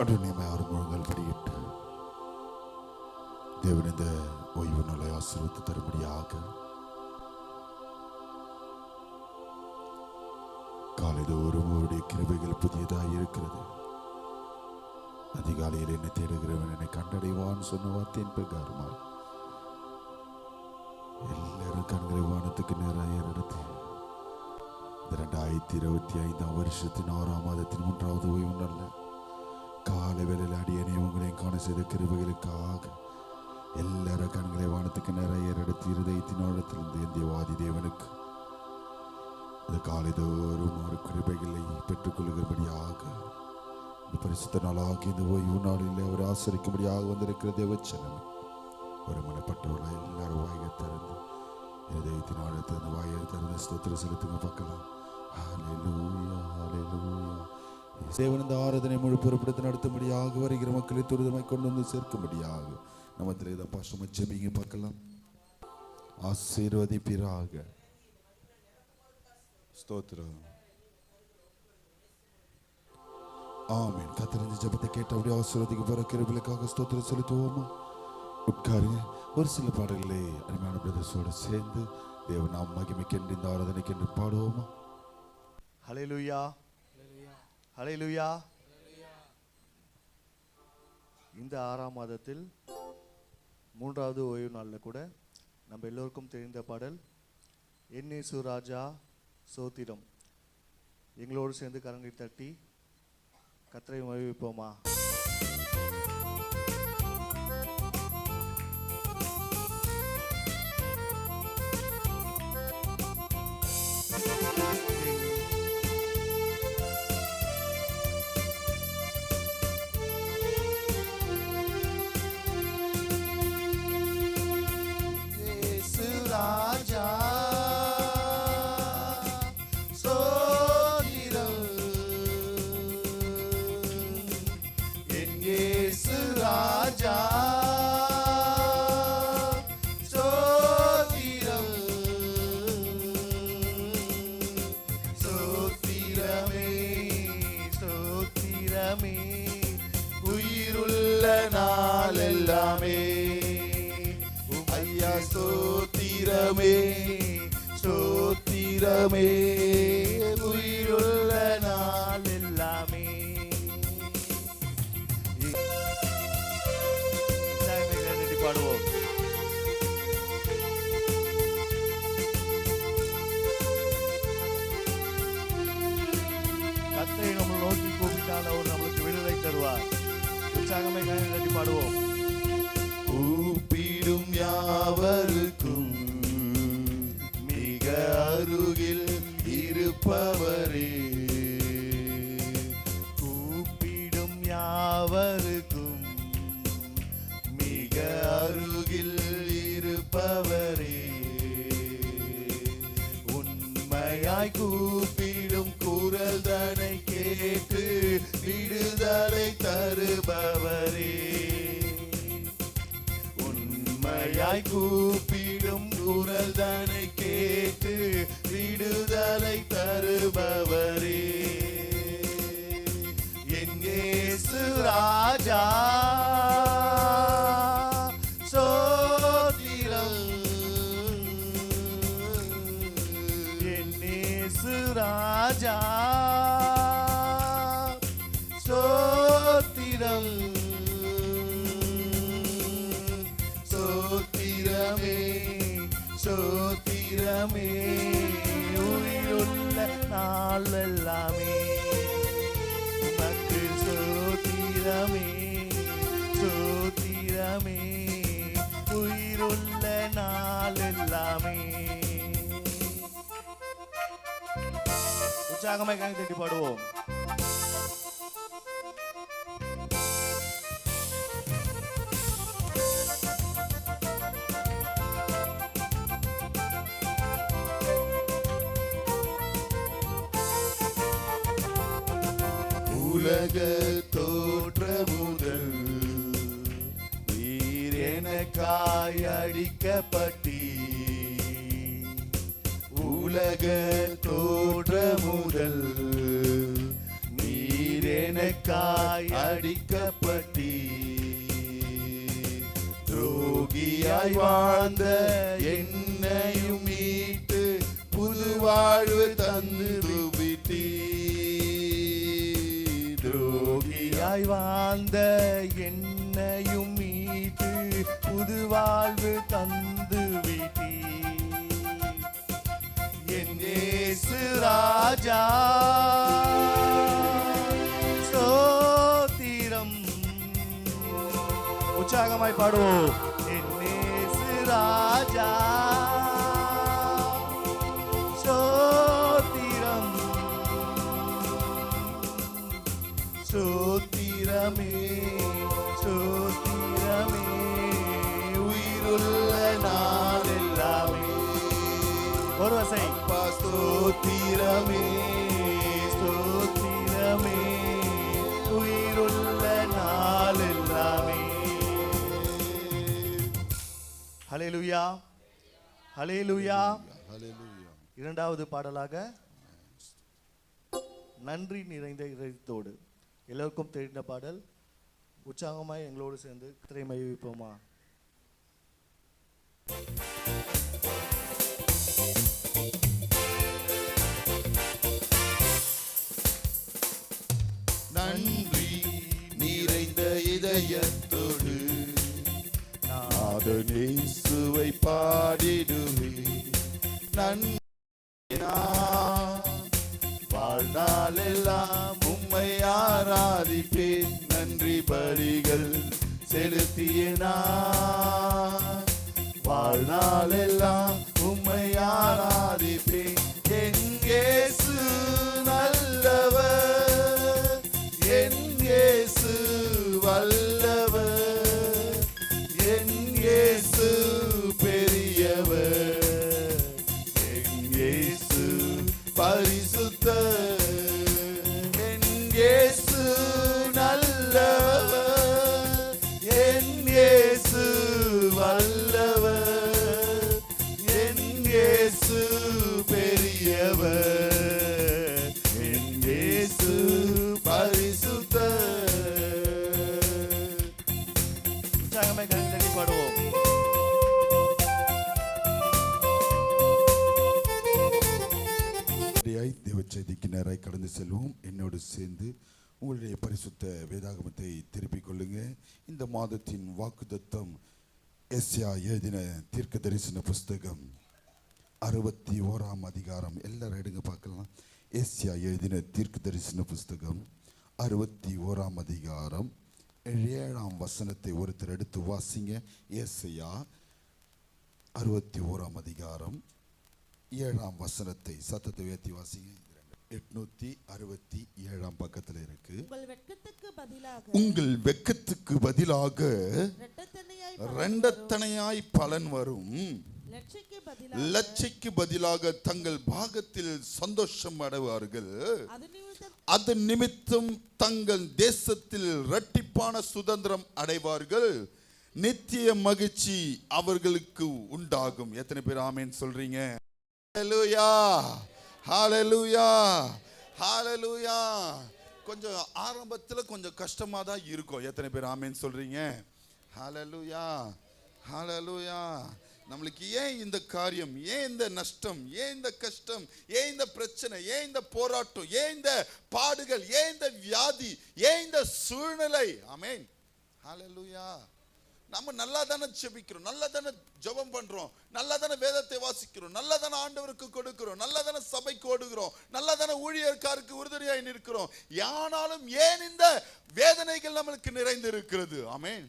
அருமையார் முழங்கள் படியிட்டு தேவன் இந்த ஓய்வு நாளை ஆசீர்வதித்து தரும்படியாக காலைதோறும் அவருடைய கிருபைகள் புதியதாக இருக்கிறது. அதிகாலையில் என்னை தேடுகிறவன் என்னை கண்டடைவான் சொன்ன வார்த்தையின் பிரகாரமாய் எல்லாரும் கண்களை வானத்துக்கு நேராக ஏறெடுத்து 2025 வருஷத்தின் 6ஆம் மாதத்தின் 3வது ஓய்வு நாளில் காலை வேளையில் அடியனை உங்களையும் காண செய்த கிருபைகளுக்காக எல்லாரும் கண்களை வானத்துக்கு நேராக ஏறெடுத்து இருதயத்தின் ஆழத்திலிருந்து எந்திய வாதி தேவனுக்கு இந்த காலைதோறும் ஒரு கிருபைகளை பெற்றுக்கொள்கிறபடியாக இந்த பரிசுத்த நாளாக இந்த ஓய்வு நாளில் அவர் ஆசரிக்கும்படியாக வந்திருக்கிற தேவச்சனம் ஒரு மனப்பட்டவர்களாக எல்லாரும் வாயை திறந்து இருதயத்தின் ஆழத்திலிருந்து வாயை திறந்து ஸ்தோத்திரம் செலுத்துங்க பார்க்கலாம். ஹல்லேலூயா ஹல்லேலூயா. தேவன் இந்த ஆராதனை முழு பொறுப்படுத்தி நடத்தும்படியாக வருகிற மக்களை துரிதமாய் கொண்டு வந்து சேர்க்கும்படியாக நம்ம இதை பாசமா ஜெபிங்க பார்க்கலாம். ஆசீர்வதிப்பீராக. ஸ்தோத்திரம். ஆமென். கர்த்தரின் ஜெபத்தை கேட்டபடி ஆசீர்வதிக்க போற கிருபைகளுக்காக ஸ்தோத்திரம் செலுத்துவோமா? உட்காருங்க. ஒரு சில பாடல்களை அருமையான பிரதர்ஸோடு சேர்ந்து தேவன் நாம் மகிமைக்கென்று இந்த ஆராதனைக்கென்று பாடுவோமா? ஹல்லேலூயா ஹல்லேலூயா. இந்த 6ஆம் மாதத்தில் 3வது ஓய்வு நாளில் கூட நம்ம எல்லோருக்கும் தெரிந்த பாடல் என் இயேசு ராஜா ஸ்தோத்திரம். எங்களோடு சேர்ந்து கரங்களை தட்டி கர்த்தரை மகிமைப்போமா? உயிருள்ள நாளெல்லாமே ஐயா ஸ்தோத்திரமே ஸ்தோத்திரமே உயிருள்ள நாளெல்லாமே. பாடுவோம். கர்த்தரை நம்ம நோக்கி கூப்பிட்டால் அவர் நம்மளுக்கு விடுதலை தருவார். உற்சாகமே கட்டி பாடுவோம். கூப்பிடும் யாவருக்கும் மிக அருகில் இருப்பவரே, கூப்பிடும் யாவருக்கும் மிக அருகில் இருப்பவரே, உண்மையாய் கூப்பிடும் குரல் தனை கேட்டு விடுதலை தருபவரே, உண்மையாய் கூப்பிடும் குரல் தனை கேட்டு விடுதலை தருபவரே, என் இயேசு ராஜா ஸ்தோத்திரம், என் இயேசு ராஜா ஸ்தோத்திரம், ஸ்தோத்திரமே ஸ்தோத்திரமே உயிருள்ள நாளெல்லாமே உமக்கு ஸ்தோத்திரமே ஸ்தோத்திரமே உயிருள்ள நாளெல்லாமே. உற்சாகமாய் கை தட்டி பாடுவோம். உலக தோற்ற முதல் நீர் எனக்காய் அடிக்கப்பட்டீ, உலக தோற்ற முதல் நீர் என எனக்காய் அடிக்கப்பட்டி துரோகியாய் வாழ்ந்த என்னையும் மீட்டு புது வாழ்வு தந்து விட்டி. துரோகியாய் வாழ்ந்த என்னையும் மீட்டு புது வாழ்வு தந்து விட்டி. என் இயேசு ராஜா ஸ்தோத்திரம். உற்சாகமாய் பாடுவோம். என் இயேசு ராஜா ஸ்தோத்திரம். ஸ்தோத்திரமே ஸ்தோத்திரமே உயிருள்ள நாள் எல்லாமே. ஒரு வசை. ஸ்தோத்திரமே ஸ்தோத்திரமே உயிருள்ள நாள் எல்லாமே. ஹல்லேலூயா ஹல்லேலூயா. இரண்டாவது பாடலாக நன்றி நிறைந்த இதயத்தோடு. எல்லோருக்கும் தெரிந்த பாடல். உற்சாகமாய் எங்களோடு சேர்ந்து கர்த்தரை மகிமைப்போமா. நன்றி நிறைந்த இதயத்தோடு நாதன் இயேசுவை பாடிடுவே. நன்றி வாழ்நாளெல்லாம் உம்மை ஆராதிப்பேன். நன்றி பலிகள் செலுத்திய நான் வாழ்நாளெல்லாம் உம்மை ஆராதிப்பேன். என் இயேசு நல்லவர், என் இயேசு வல்லவர், என் இயேசு பெரியவர், என் இயேசு பரிசுத்தர், என் இயேசு நல்லவர், என் இயேசு வல்லவர், என் இயேசு பெரியவர், என் இயேசு பரிசுத்தர். உற்சாகமாய் கரங்களை பாடுவோம். தேவச்செய்திக்கு நேராய் கடந்து செல்வோம். என்னோடு சேர்ந்து உங்களுடைய பரிசுத்த வேதாகமத்தை திருப்பிக் கொள்ளுங்க. இந்த மாதத்தின் வாக்குத்தத்தம் எஸ்யா எழுதின தீர்க்க தரிசன புஸ்தகம் 61ஆம் அதிகாரம். எல்லாரும் எடுங்க பார்க்கலாம். எஸ்யா எழுதின தீர்க்க தரிசன புஸ்தகம் 61ஆம் அதிகாரம் 7ஆம் வசனத்தை ஒருத்தர் எடுத்து வாசிங்க. எஸ்யா 61ஆம் அதிகாரம் 7ஆம் வசனத்தை சத்தத்தை உயர்த்தி வாசிங்க. 867ஆம் பக்கத்துல இருக்கு. உங்கள் வெட்கத்துக்கு பதிலாக இரண்டத்தனையாய் பலன் வரும், லட்சைக்கு பதிலாக தங்கள் பாகத்தில் சந்தோஷம் அடைவார்கள். அது நிமித்தம் தங்கள் தேசத்தில் இரட்டிப்பான சுதந்திரம் அடைவார்கள். நித்திய மகிழ்ச்சி அவர்களுக்கு உண்டாகும். எத்தனை பேர் ஆமென் சொல்றீங்க? ஹல்லேலூயா ஹல்லேலூயா ஹல்லேலூயா. கொஞ்சம் ஆரம்பத்தில் கொஞ்சம் கஷ்டமாக தான் இருக்கும். எத்தனை பேர் ஆமென் சொல்றீங்க? ஹல்லேலூயா ஹல்லேலூயா. நம்மளுக்கு ஏன் இந்த காரியம், ஏன் இந்த நஷ்டம், ஏன் இந்த கஷ்டம், ஏன் இந்த பிரச்சனை, ஏன் இந்த போராட்டம், ஏன் இந்த பாடுகள், ஏன் இந்த வியாதி, ஏன் இந்த சூழ்நிலை? ஆமென் ஹல்லேலூயா. நம்ம நல்லா தானே ஜெபிக்கிறோம், நல்லா தானே ஜெபம் பண்றோம், நல்லா தானே வேதத்தை வாசிக்கிறோம், நல்லா தானே ஆண்டவருக்கு கொடுக்கிறோம், நல்லா தானே சபைக்கு ஓடுகிறோம், நல்லா தானே ஊழியர்காருக்கு உறுதுணையாய் நிற்கிறோம். ஆனாலும் ஏன் இந்த வேதனைகள் நம்மளுக்கு நிறைந்து இருக்கிறது? ஆமென்.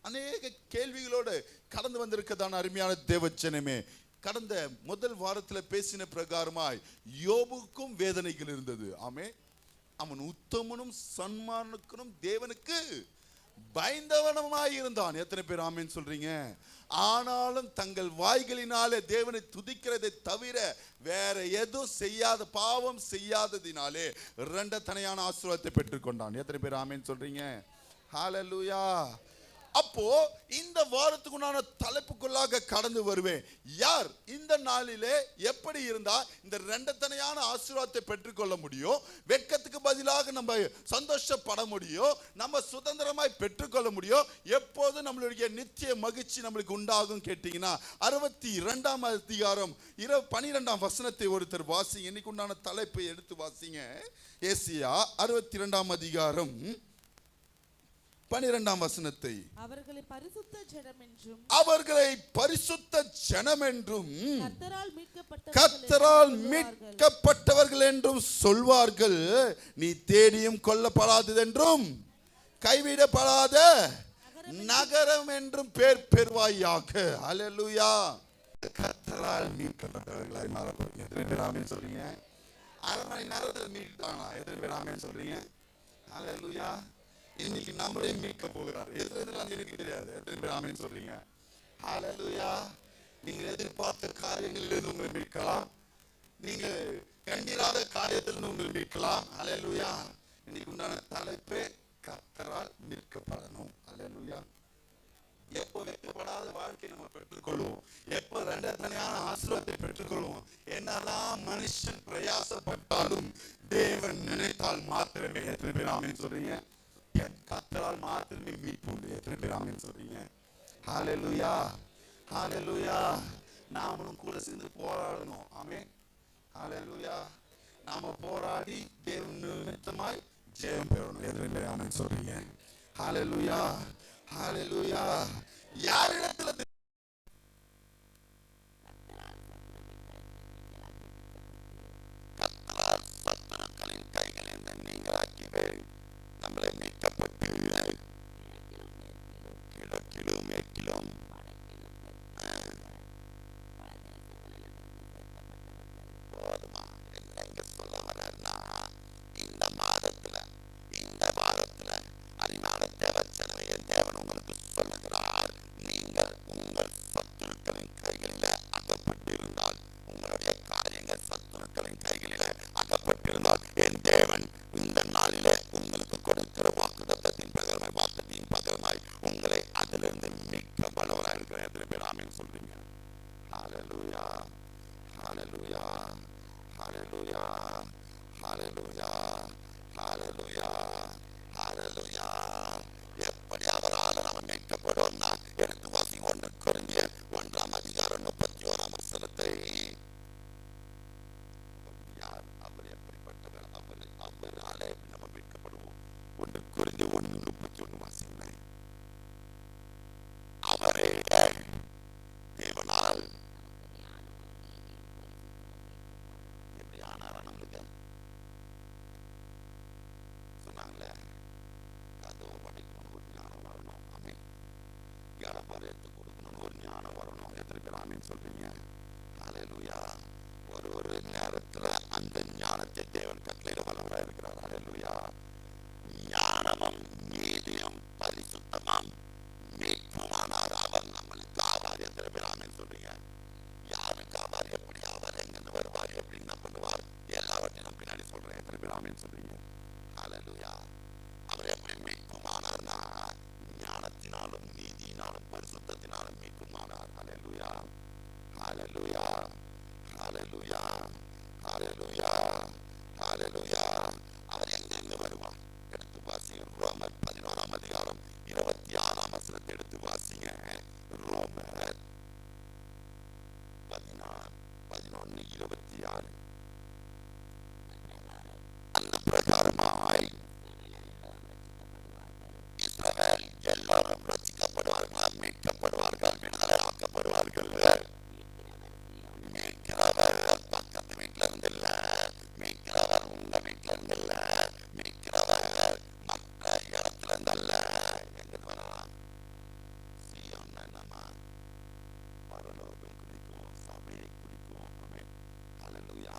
அநேக கேள்விகளோடு கடந்து வந்திருக்கதான அருமையான தேவச்சனமே, கடந்த முதல் வாரத்தில் பேசின பிரகாரமாய் யோபுக்கும் வேதனைகள் இருந்தது. ஆமென். அவன் உத்தமனும் சன்மானுக்கும் தேவனுக்கு பயந்தவனமாய் இருந்தான். எத்தனை பேர் ஆமென் சொல்றீங்க? ஆனாலும் தங்கள் வாய்களினாலே தேவனை துதிக்கிறதை தவிர வேற எதுவும் செய்யாத, பாவம் செய்யாததினாலே இரண்டத்தனையான ஆசீர்வாதத்தை பெற்றுக்கொண்டான். எத்தனை பேர் ஆமென் சொல்றீங்க? ஹல்லேலூயா. அப்போ இந்த வாரத்துக்குண்டான தலைப்புக்குள்ளாக கடந்து வருவேன். யார் இந்த நாளிலே எப்படி இருந்தா இந்த ரெண்டத்தனையான ஆசீர்வாதத்தை பெற்றுக்கொள்ள முடியும், வெட்கத்துக்கு பதிலாக நம்ம சந்தோஷப்பட முடியும், நம்ம சுதந்திரமாய் பெற்றுக்கொள்ள முடியும், எப்போது நம்மளுடைய நித்திய மகிழ்ச்சி நம்மளுக்கு உண்டாகும் கேட்டீங்கன்னா 62ஆம் அதிகாரம் 12ஆம் வசனத்தை ஒருத்தர் வாசிங்க. இன்னைக்கு உண்டான தலைப்பை எடுத்து வாசிங்க. ஏசியா 62ஆம் அதிகாரம் 12ஆம் வசனத்தை. அவர்களை பரிசுத்த ஜனம் என்றும் கர்த்தரால் மீட்கப்பட்டவர்கள் என்றும் சொல்வார்கள். நீ தேடியும் கொல்லப்படாததென்றும் கைவிடப்படாத நகரம் என்றும் பேர் பெறுவாயாக. அல்லேலூயா. கர்த்தரால் மீட்கப்பட்டவர்களாய் மாறப்போம். எத்தனை பேர் ஆமென் சொல்றீங்க? அரை மணி நேரத்தில் மீட்பானா? எத்தனை பேர் ஆமென் சொல்றீங்க? அல்லேலூயா. இன்னைக்கு நம்மளே மீட்க போகிறார். எதெல்லாம் எனக்கு தெரியாது. எத்தனை பேர் ஆமென் சொல்றீங்க? ஹல்லேலூயா. நீங்க எதிர்பார்த்த காரியங்களிலிருந்து உங்களை மீட்கலாம், நீங்க கண்டிராத காரியத்திலிருந்து உங்களை மீட்கலாம். ஹல்லேலூயா. இன்னைக்கு உண்டான தலைப்பே கர்த்தரால் மீட்கப்படணும். ஹல்லேலூயா. எப்போ வெட்கப்படாத வாழ்க்கை நம்ம பெற்றுக்கொள்வோம், எப்போ ரெண்டத்தனையான ஆசீர்வாதத்தை பெற்றுக்கொள்வோம். என்னதான் மனுஷன் பிரயாசப்பட்டாலும் தேவன் நினைத்தால் மாத்திரமே. எத்தனை பேர் ஆமென் சொல்றீங்க? கர்த்தரால் மாத்திரமே மீட்பு உண்டு. எத்தனை பேர் ஆமென் சொல்றீங்க? ஹல்லேலூயா. ஹல்லேலூயா. நாமளும் கூட சேர்ந்து போராடணும். ஆமென். ஹல்லேலூயா. நாம போராடி தேவன் நிமித்தமாய் ஜெயம் பெறணும். எத்தனை பேர் ஆமென் சொல்றீங்க? ஹல்லேலூயா. ஹல்லேலூயா. யாரிடத்துல கர்த்தரால் சத்துருக்களின் கைகளில் நீங்களாக்கிவே நம்மளை மீட்கப்பட்டு கிழக்கிலும் மேற்கிலும் போதுமா. எங்க சொல்ல வர்றாருன்னா, இந்த மாதத்துல இந்த வாரத்துல அருமையான தேவச்சனவைய தேவன் உங்களுக்கு சொல்லுகிறார். நீங்கள் உங்கள் சத்துருக்களின் கைகளில அகப்பட்டிருந்தால், உங்களுடைய காரியங்கள் சத்துருக்களின் கைகளில அகப்பட்டிருந்தால், என் தேவன் இந்த நாளிலே உங்களுக்கு கொடுக்கிற வாக்குத்தத்தத்தின் பிரகாரமாய், வாக்குத்தின் பிரகாரமாய் உங்களை அதிலிருந்து மீட்க வல்லவராய் இருக்கிற எத்தனை பேர் ஆமென் சொல்றீங்க? ஹல்லேலூயா. ஹல்லேலூயா. ஹல்லேலூயா. ஹல்லேலூயா. ஹல்லேலூயா. ஹல்லேலூயா. எப்படி அவரால் நம்ம மீட்கப்படுவோம்னா, எடுத்து வாசிங்க 1 கொரிந்தியர் 1ஆம் அதிகாரம் 31ஆம் வசனத்தை. யார் அவர்? எப்படிப்பட்டவர் அவர்? அவராலே நம்ம மீட்கப்படுவோம். 1 கொரிந்தியர் 1:31 வாசிங்க. அவரே தேவனால் எப்படி ஆனாரா நம்மளுக்கு சொன்னாங்களே, கதவை படிக்கணும், ஒரு ஞானம் வரணும். ஆமென். வியாபாரத்தை கொடுக்கணும், ஒரு ஞானம் வரணும். எத்தனை பேர் ஆமென் சொல்றீங்க? ஹல்லேலூயா. ஒரு நேரத்துல அந்த ஞானத்தை தேவன் கட்டளையிட வல்லவராய் இருக்கிறார். ஹல்லேலூயா. ஞானமும் நீதியும் பரிசுத்தமும் மீட்புமானார் அவர் நம்மளுக்கு ஆவார். எத்தனை பேர் ஆமென் சொல்றீங்க? யாருக்கு ஆவார்? எப்படி ஆவார்? எங்கிருந்து வருவார்? எப்படி என்ன பண்ணுவார்? எல்லாவற்றையும் நான் பின்னாடி சொல்றேன். எத்தனை பேர் ஆமென் சொல்றீங்க? ஹல்லேலூயா. அவர் எப்படி மீட்புமானார்னா, ஞானத்தினாலும் நீதியினாலும் பரிசுத்தத்தினாலும் மீட்புமானார். ஹல்லேலூயா. ஹல்லேலூயா. ஹல்லேலூயா. ஹல்லேலூயா. ஹல்லேலூயா. அவர் எங்கிருந்து வருவார்? எடுத்து வாசிங்க. ரோமர் 11ஆம் அதிகாரம் 26ஆம் வசனத்தை எடுத்து வாசிங்க. ரோமர் 11:26. அந்த பிரகாரமாய் இஸ்ரவேல் எல்லாரும் ரட்சிக்கப்படுவார்கள், மீட்கப்படுவார்கள், விடுதலை ஆக்கப்படுவார்கள். மீட்கிறவர் பக்கத்து வீட்டுல இருந்து இல்ல, மீட்கிறவர் உங்க வீட்டுல இருந்து இல்ல, மீட்கிறவர் மற்ற இடத்துல இருந்து அல்ல. எங்க வரலாம்? சீயோன் நம்ம பரலோகம் குறிக்கும், சபையை குறிக்கும். ஹல்லேலூயா.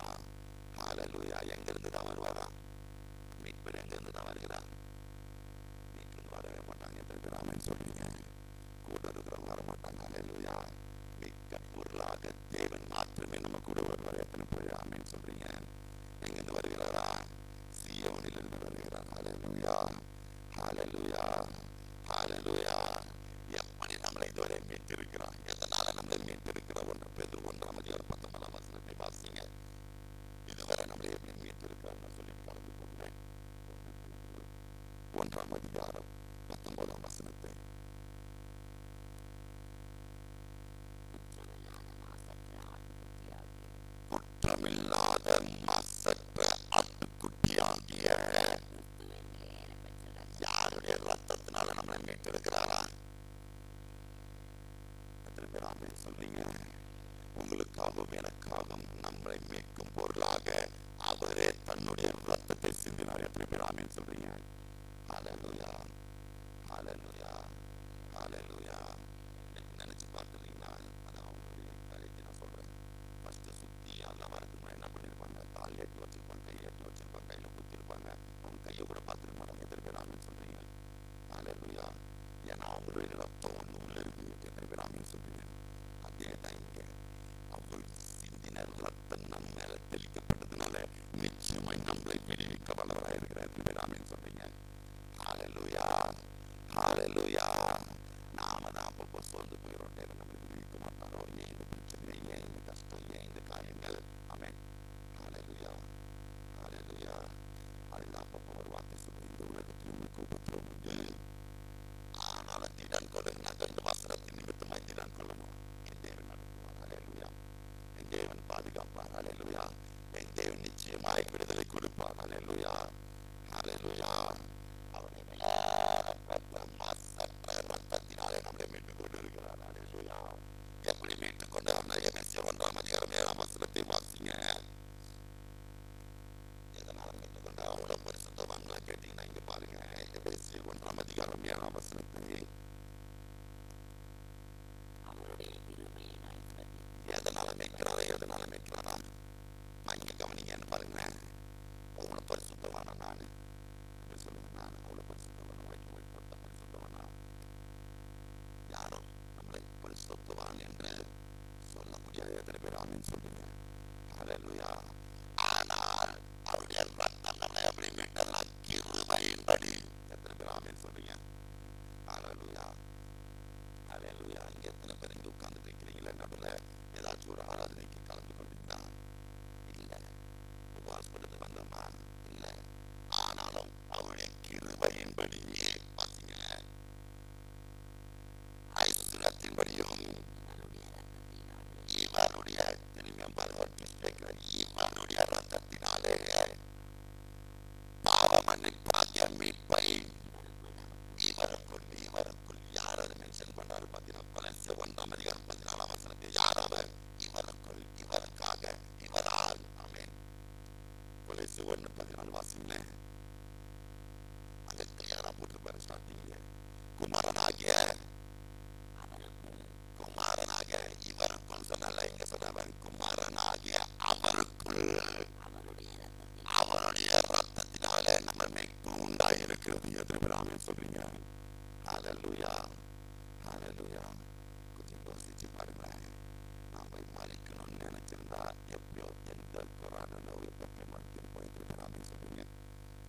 1 அதிகாரம் 19 வசனத்தை. குற்றமில்லாத மாசற்ற ஆட்டுக்குட்டியாகிய யாருடைய ரத்தத்தினால நம்மளை மீட்டெடுக்கிறாரா? எத்தனை பேர் ஆமென் சொல்றீங்க? உங்களுக்காகவும் எனக்காகவும் நம்மளை மீட்கும் பொருளாக அவரே தன்னுடைய ரத்தத்தை சிந்தினார். எத்தனை பேர் ஆமென் சொல்றீங்க? ஹல்லேலூயா, ஹல்லேலூயா, ஹல்லேலூயா. நினைச்சு பார்த்துருக்கீங்களா? அதான் அவங்களுடைய காரியத்தை நான் சொல்றேன். ஃபர்ஸ்ட் சுத்தி எல்லாம் வரதுக்கு முன்னாடி என்ன பண்ணிருப்பாங்க? கால் ஏற்றி வச்சிருப்பாங்க, கை ஏற்றி வச்சிருப்பாங்க, கையில குத்திருப்பாங்க. அவங்க கையை கூட பார்த்துருக்க மாட்டாங்க. எத்தனை பேர் ஆமென் சொல்றீங்க? ஹல்லேலூயா. ஏன்னா அவங்களுடைய ரத்தம் ஒன்று உள்ள இருக்கு. எத்தனை பேர் ஆமென் சொல்றீங்க? அதே தான் இங்க அவள் சிந்தின ரத்தம் நம்ம மேல தெளிக்கப்பட்டதுனால நிச்சயமாய் நம்மளை விடுவிக்க வல்லவராக இருக்கிறார். எத்தனை பேர் ஆமென் சொல்றீங்க? ஹல்லேலூயா, ஹல்லேலூயா. நாம தான் அப்பப்போ சோர்ந்து போயிடும். தேவன் நம்மளை விடுவிக்க மாட்டாரோ? ஏன் இந்த பிரச்சனை, ஏன் இந்த கஷ்டம், ஏன் இந்த காரியங்கள்? ஆமென், ஹல்லேலூயா, ஹல்லேலூயா. அதுதான் அப்பப்போ ஒரு வார்த்தை சொல்றேன், இந்த உலகத்தில் உங்களுக்கு உபத்திரவம் உண்டு, ஆனாலும் திடன் கொள்ளுங்க. இந்த வசனத்தின் நிமித்தமாய் திடன் கொள்ளணும். என் தேவன் நடத்துவார். ஹல்லேலூயா. என் தேவன் பாதுகாப்பார். ஹல்லேலூயா. என் தேவன் நிச்சயமாய் விடுதலை கொடுப்பார். ஹல்லேலூயா, ஹல்லேலூயா. அவருடைய மாசற்ற ரத்தத்தினாலே நம்மளை மீட்டுக் கொண்டு இருக்கிறார். ஹல்லேலூயா. எப்படி மீட்டுக் கொண்டார்? எபேசியர் 1 அதிகாரம் 7 வசனத்தை வாசிங்க. எதனால மீட்டுக் கொண்டார்? அவ்வளவு பரிசுத்தவான்களா கேட்டீங்கன்னா இங்க பாருங்க. எபேசியர் 1 அதிகாரம் 7 வசனத்தை. எதனால மீட்கிறாரா? எதனால மீட்கிறாரா? இங்க கவனிங்கன்னு பாருங்க. அவ்வளவு பரிசுத்தவானா நானு அப்படி சொல்லுங்க. நான் அவ்வளவு பரிசுத்தவானா? ஒயிட் போட்ட பரிசுத்தவானா? யாரும் நம்மளை பரிசுத்தவான் என்று சொல்ல முடியாது. எத்தனை பேர் ஆமென் சொல்றீங்க? ஹல்லேலூயா. ஆனால் அவருடைய ரத்தம் நம்மளை அப்படி மீட்டதுனா கிருபையின்படி. எத்தனை பேர் ஆமென் சொல்றீங்க? ஹல்லேலூயா, ஹல்லேலூயா. இங்க எத்தனை பேர் இங்க உட்கார்ந்துட்டு இருக்கிறீங்களா? நடுவில் ஏதாச்சும் ஒரு ஆராதனைக்கு கலந்து கொண்டீங்களா? இல்ல. உபவாசப்படுத்து வந்தோமா? இல்ல. ஆனாலும் அவருடைய கிருபையின்படி பாத்தீங்க, ஐஸ்வரத்தின்படியும் இவருடைய திரும்பியும் இவருடைய ரத்தத்தினாலே பாவ மன்னிப்பாகிய மீட்பை இவருக்குள் யார் அதை மென்ஷன் பண்றாரு பார்த்தீங்கன்னா, கொலோசியர் 1 அதிகாரம் 14 வசனத்தை. யார் அவர்? இவருக்குள், இவருக்காக, இவரால். ஆமென். கொலோசியர் 1:14 வாசிங்களேன். அங்க கிளியரா போட்டிருப்பாரு ஸ்டார்டிங்ல. குமாரனாகிய இவருக்குள் சொன்னால, இங்க சொன்னவன் குமாரனாகிய அவருக்குள் அவருடைய ரத்தத்தினால நம்ம மீட்பு உண்டாயிருக்கிறது. எத்தனை பேர் ஆமென் சொல்றீங்க? ஹல்லேலூயா, ஹல்லேலூயா. கொஞ்சம் யோசிச்சு பாருங்களேன். நாம மறிக்கணும்னு நினைச்சிருந்தா எப்பயோ எந்த கொரோனா நோயை பற்றி மறித்திருப்போம். எத்தனை பேர் ஆமென் சொல்றீங்க?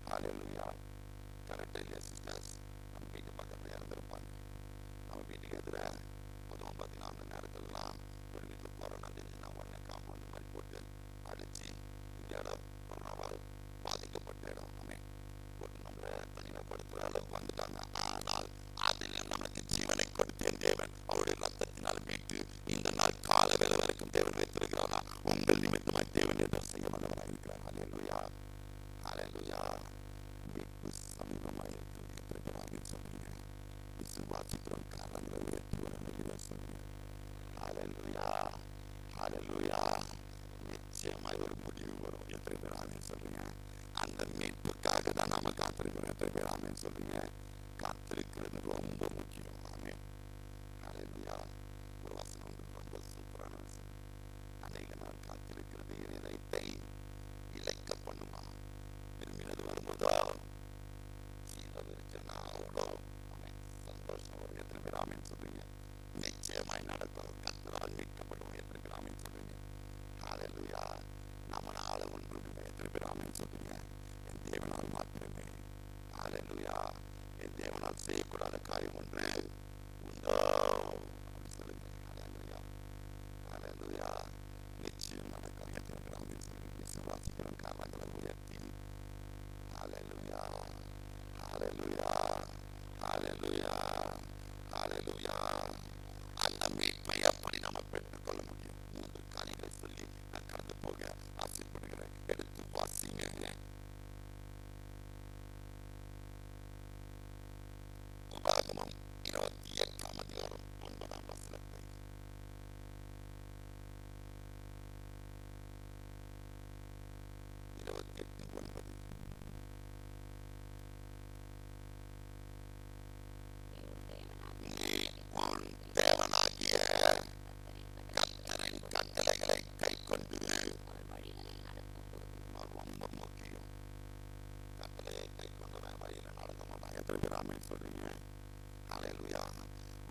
ஹல்லேலூயா. கரெக்டா இல்லையா சிஸ்டர்ஸ்? நம்ம வீட்டு பக்கத்துல இறந்துருப்பாங்க. நம்ம வீட்டுக்கு எதிர பொதுவாக பார்த்தீங்கன்னா அந்த நேரத்திலலாம் ஒரு வீட்டில் கொரோனா தெரிஞ்சுன்னா உடனே காம்பவுண்ட் மாதிரி போட்டு அடிச்சு இந்த இடம் கொரோனாவால் பாதிக்கப்பட்ட இடம் ஆமே போட்டு நம்மளை தனிமைப்படுத்துகிற அளவுக்கு வந்துட்டாங்க. ஆனால் அதில் நம்மளுக்கு ஜீவனை கொடுத்த தேவன் அவருடைய ரத்தத்தினால் மீட்டு இந்த நாள் கால வேலை வரைக்கும் தேவன் வைத்திருக்கிறாரா? உங்கள் நிமித்தமாய் தேவன் எதோ செய்ய வல்லவராக இருக்கிறார். ஹல்லேலூயா, ஹல்லேலூயா. மீட்பு சமீபமாக இருக்கிறது. எத்தனை பேர் ஆமென் சொல்றீங்க? விசுவாசிக்கிறோம். காரணங்களை உயர்த்தி ஒரு நிலையில சொல்லுங்க. ஹல்லேலூயா, ஹல்லேலூயா. நிச்சயமாய் ஒரு முடிவு வரும். எத்தனை பேர் ஆமென் சொல்றீங்க? அந்த மீட்புக்காக தான் நாம காத்திருக்கிறோம். எத்தனை பேர் ஆமென் சொல்றீங்க? காத்திருக்கிறது ரொம்ப முக்கியம். ஆமென், ஹல்லேலூயா. ஒரு வசனம் வந்து ரொம்ப சூப்பரான வசனம். அநேக நாள் காத்திருக்கிறது இதயத்தை இழைக்க பண்ணுமா, விரும்பினது வரும்போதோ சீரவிருச்சுன்னா அவ்வளோ சந்தோஷம் வரும். எத்தனை பேர் ஆமென் சொல்றீங்க? நிச்சயமாய் நடக்கும். கர்த்தரால் மீட்கப்படுவோம். எத்தனை பேர் ஆமென் சொல்றீங்க? ஹல்லேலூயா. நம்மளால ஒன்றும் இல்லை. எத்தனை பேர் ஆமென் சொல்றீங்க? என் தேவனால் மாத்திரமே. ஹல்லேலூயா. என் தேவனால் செய்யக்கூடாத காரியம் ஒன்று உண்டோ அப்படி சொல்லுங்க. ஹல்லேலூயா, ஹல்லேலூயா. நிச்சயம் நடக்கும். எத்தனை பேர் ஆமென் சொல்றீங்க? விசுவாசிக்கிறோம். காரணங்களை உயர்த்தி. ஹல்லேலூயா, ஹல்லேலூயா. ஹalleluya ஹalleluya. அந்த மீட்பை அப்படி நம்ம பெற்றுக்கொள்ள முடியும். 3 காரியங்களை சொல்லி நான் கடந்து போக ஆசைப்படுகிறேன். எடுத்து வாசிங்க. உபாகமம் 28ஆம் அதிகாரம் 9ஆம் வசனத்தை. 28:9. நீ உன் தேவனாகிய கர்த்தரின் கட்டளைகளை கைக்கொண்டு, ரொம்ப முக்கியம், கட்டளையை கைக்கொண்டவன் வழியில நடக்க மாட்டான். எத்தனை பேர் ஆமென் சொல்றீங்க? ஹalleluya.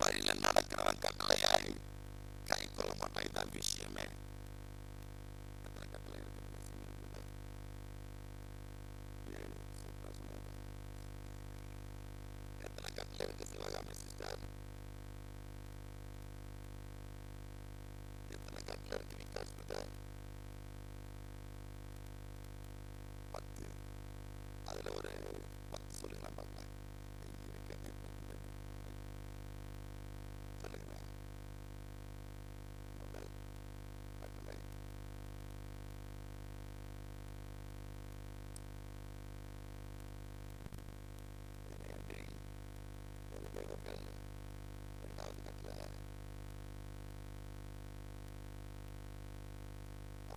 வழியில நடக்கிறவன் கட்டளையாய் கை கொள்ள மாட்டான். இதான் விஷயமே. எத்தனை கட்டளை இருக்கு? எத்தனை கட்டளை இருக்கு சிவகாமி சிஸ்டர்? எத்தனை கட்டளை இருக்கு விகாஸ் பிரதர்? 10. அதுல ஒரு 10 சொல்லுங்களா பார்க்கலாம். சொல்லுங்களேன். முதல் கட்டளை என்னை தேவர்கள். 2வது கட்டளை